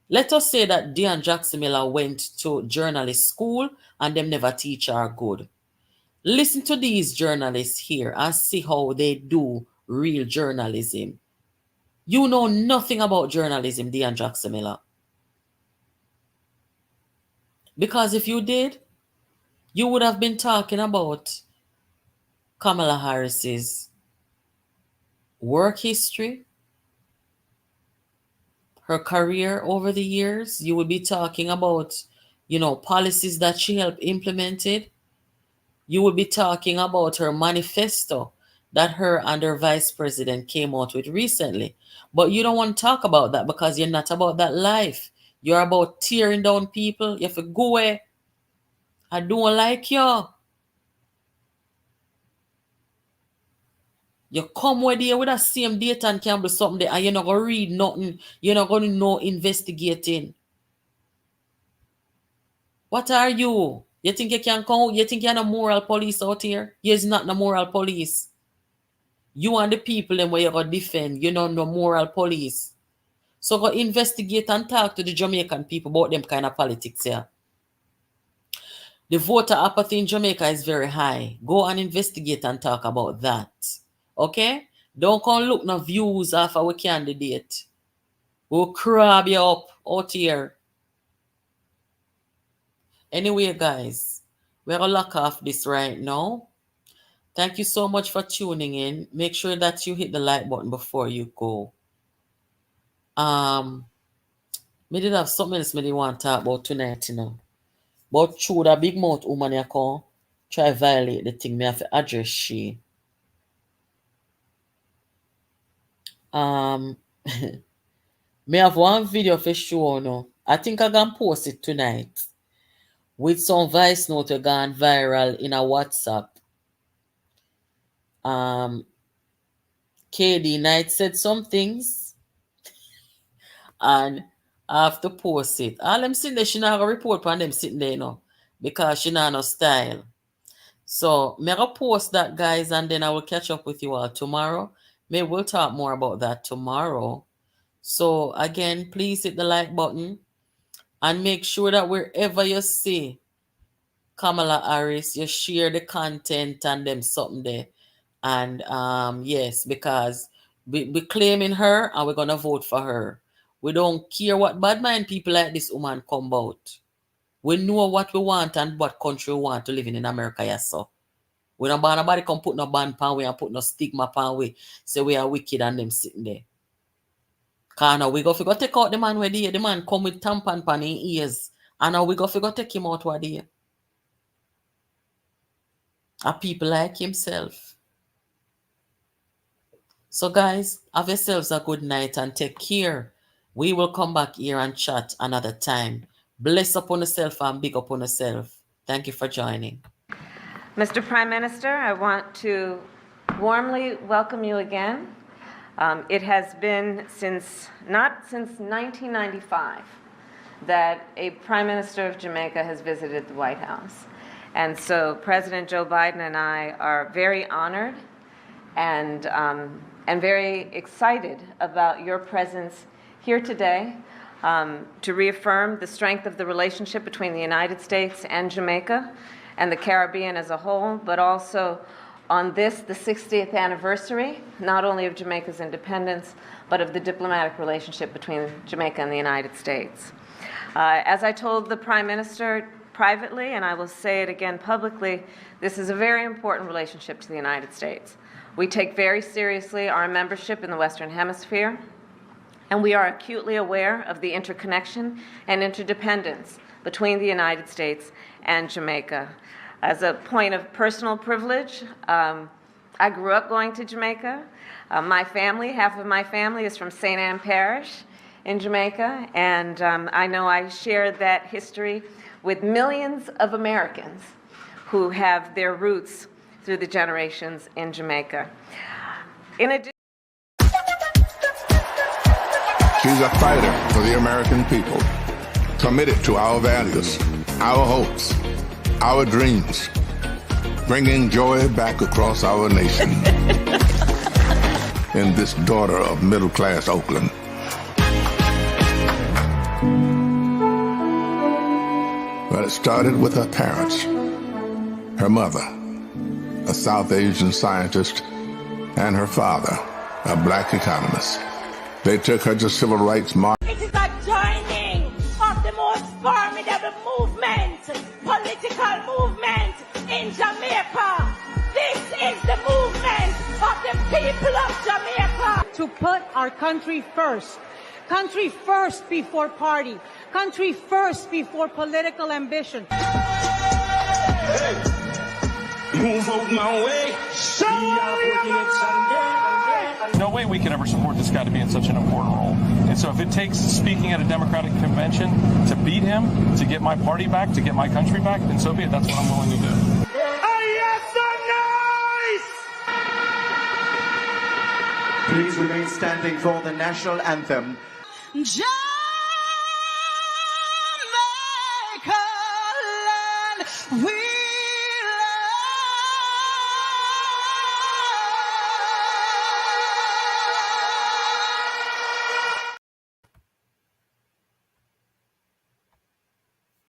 S2: Let us say that Dionne Jackson Miller went to journalist school and them never teach her good. Listen to these journalists here and see how they do real journalism. You know nothing about journalism, Dionne Jackson Miller. Because if you did, you would have been talking about Kamala Harris's work history, her career over the years. You would be talking about, policies that she helped implemented. You would be talking about her manifesto that her and her vice president came out with recently. But you don't want to talk about that because you're not about that life. You're about tearing down people. You have to go away. I don't like you. You come with here with that same data and can do something there and you're not going to read nothing. You're not going to know investigating. What are you? You think you can come out? You think you're a moral police out here? You're not the moral police. You and the people them where you go defend. You're not no moral police. So go investigate and talk to the Jamaican people about them kind of politics here. The voter apathy in Jamaica is very high. Go and investigate and talk about that. Okay? Don't come look no views of our candidate. We'll crab you up out here. Anyway, guys, we're going to lock off this right now. Thank you so much for tuning in. Make sure that you hit the like button before you go. Me did have something else me want to talk about tonight, But through the big mouth woman you come, try violate the thing, me have to address she. Me have one video for sure now. I think I can post it tonight. With some voice note gone viral in a WhatsApp. KD Knight said some things and I have to post it. All them sitting there, she not gonna report on them sitting there, because she not no style. So I'm going to post that, guys, and then I will catch up with you all tomorrow. Maybe we'll talk more about that tomorrow. So again, please hit the like button and make sure that wherever you see Kamala Harris, you share the content and them something there. And yes, because we claiming her and we're going to vote for her. We don't care what bad mind people like this woman come about. We know what we want and what country we want to live in America, yes, so. We don't want nobody come put no ban pan we and put no stigma pan we. Say we are wicked and them sitting there. Cause now we go take out the man where the man come with tampon pan in ears. And now we go take him out where there. A people like himself. So guys, have yourselves a good night and take care. We will come back here and chat another time. Bless upon yourself and big upon yourself. Thank you for joining.
S3: Mr. Prime Minister, I want to warmly welcome you again. It has been not since 1995 that a Prime Minister of Jamaica has visited the White House. And so President Joe Biden and I are very honored and very excited about your presence here today to reaffirm the strength of the relationship between the United States and Jamaica and the Caribbean as a whole, but also on the 60th anniversary, not only of Jamaica's independence, but of the diplomatic relationship between Jamaica and the United States. As I told the Prime Minister privately, and I will say it again publicly, this is a very important relationship to the United States. We take very seriously our membership in the Western Hemisphere, and we are acutely aware of the interconnection and interdependence between the United States and Jamaica. As a point of personal privilege, I grew up going to Jamaica. Half of my family is from St. Anne Parish in Jamaica, and I know I share that history with millions of Americans who have their roots through the generations in Jamaica. In addition,
S1: she's a fighter for the American people, committed to our values, our hopes, our dreams, bringing joy back across our nation. In this daughter of middle-class Oakland. Well, it started with her parents, her mother, a South Asian scientist, and her father, a black economist. They took her to civil rights march.
S16: It is a joining of the most formidable movement, political movement in Jamaica. This is the movement of the people of Jamaica.
S17: To put our country first. Country first before party. Country first before political ambition.
S18: Hey. Move out my way.
S19: No way we can ever support this guy to be in such an important role. And so if it takes speaking at a Democratic convention to beat him, to get my party back, to get my country back, then so be it. That's what I'm willing to do.
S20: Please remain standing for the national anthem.
S16: Jamaica land, we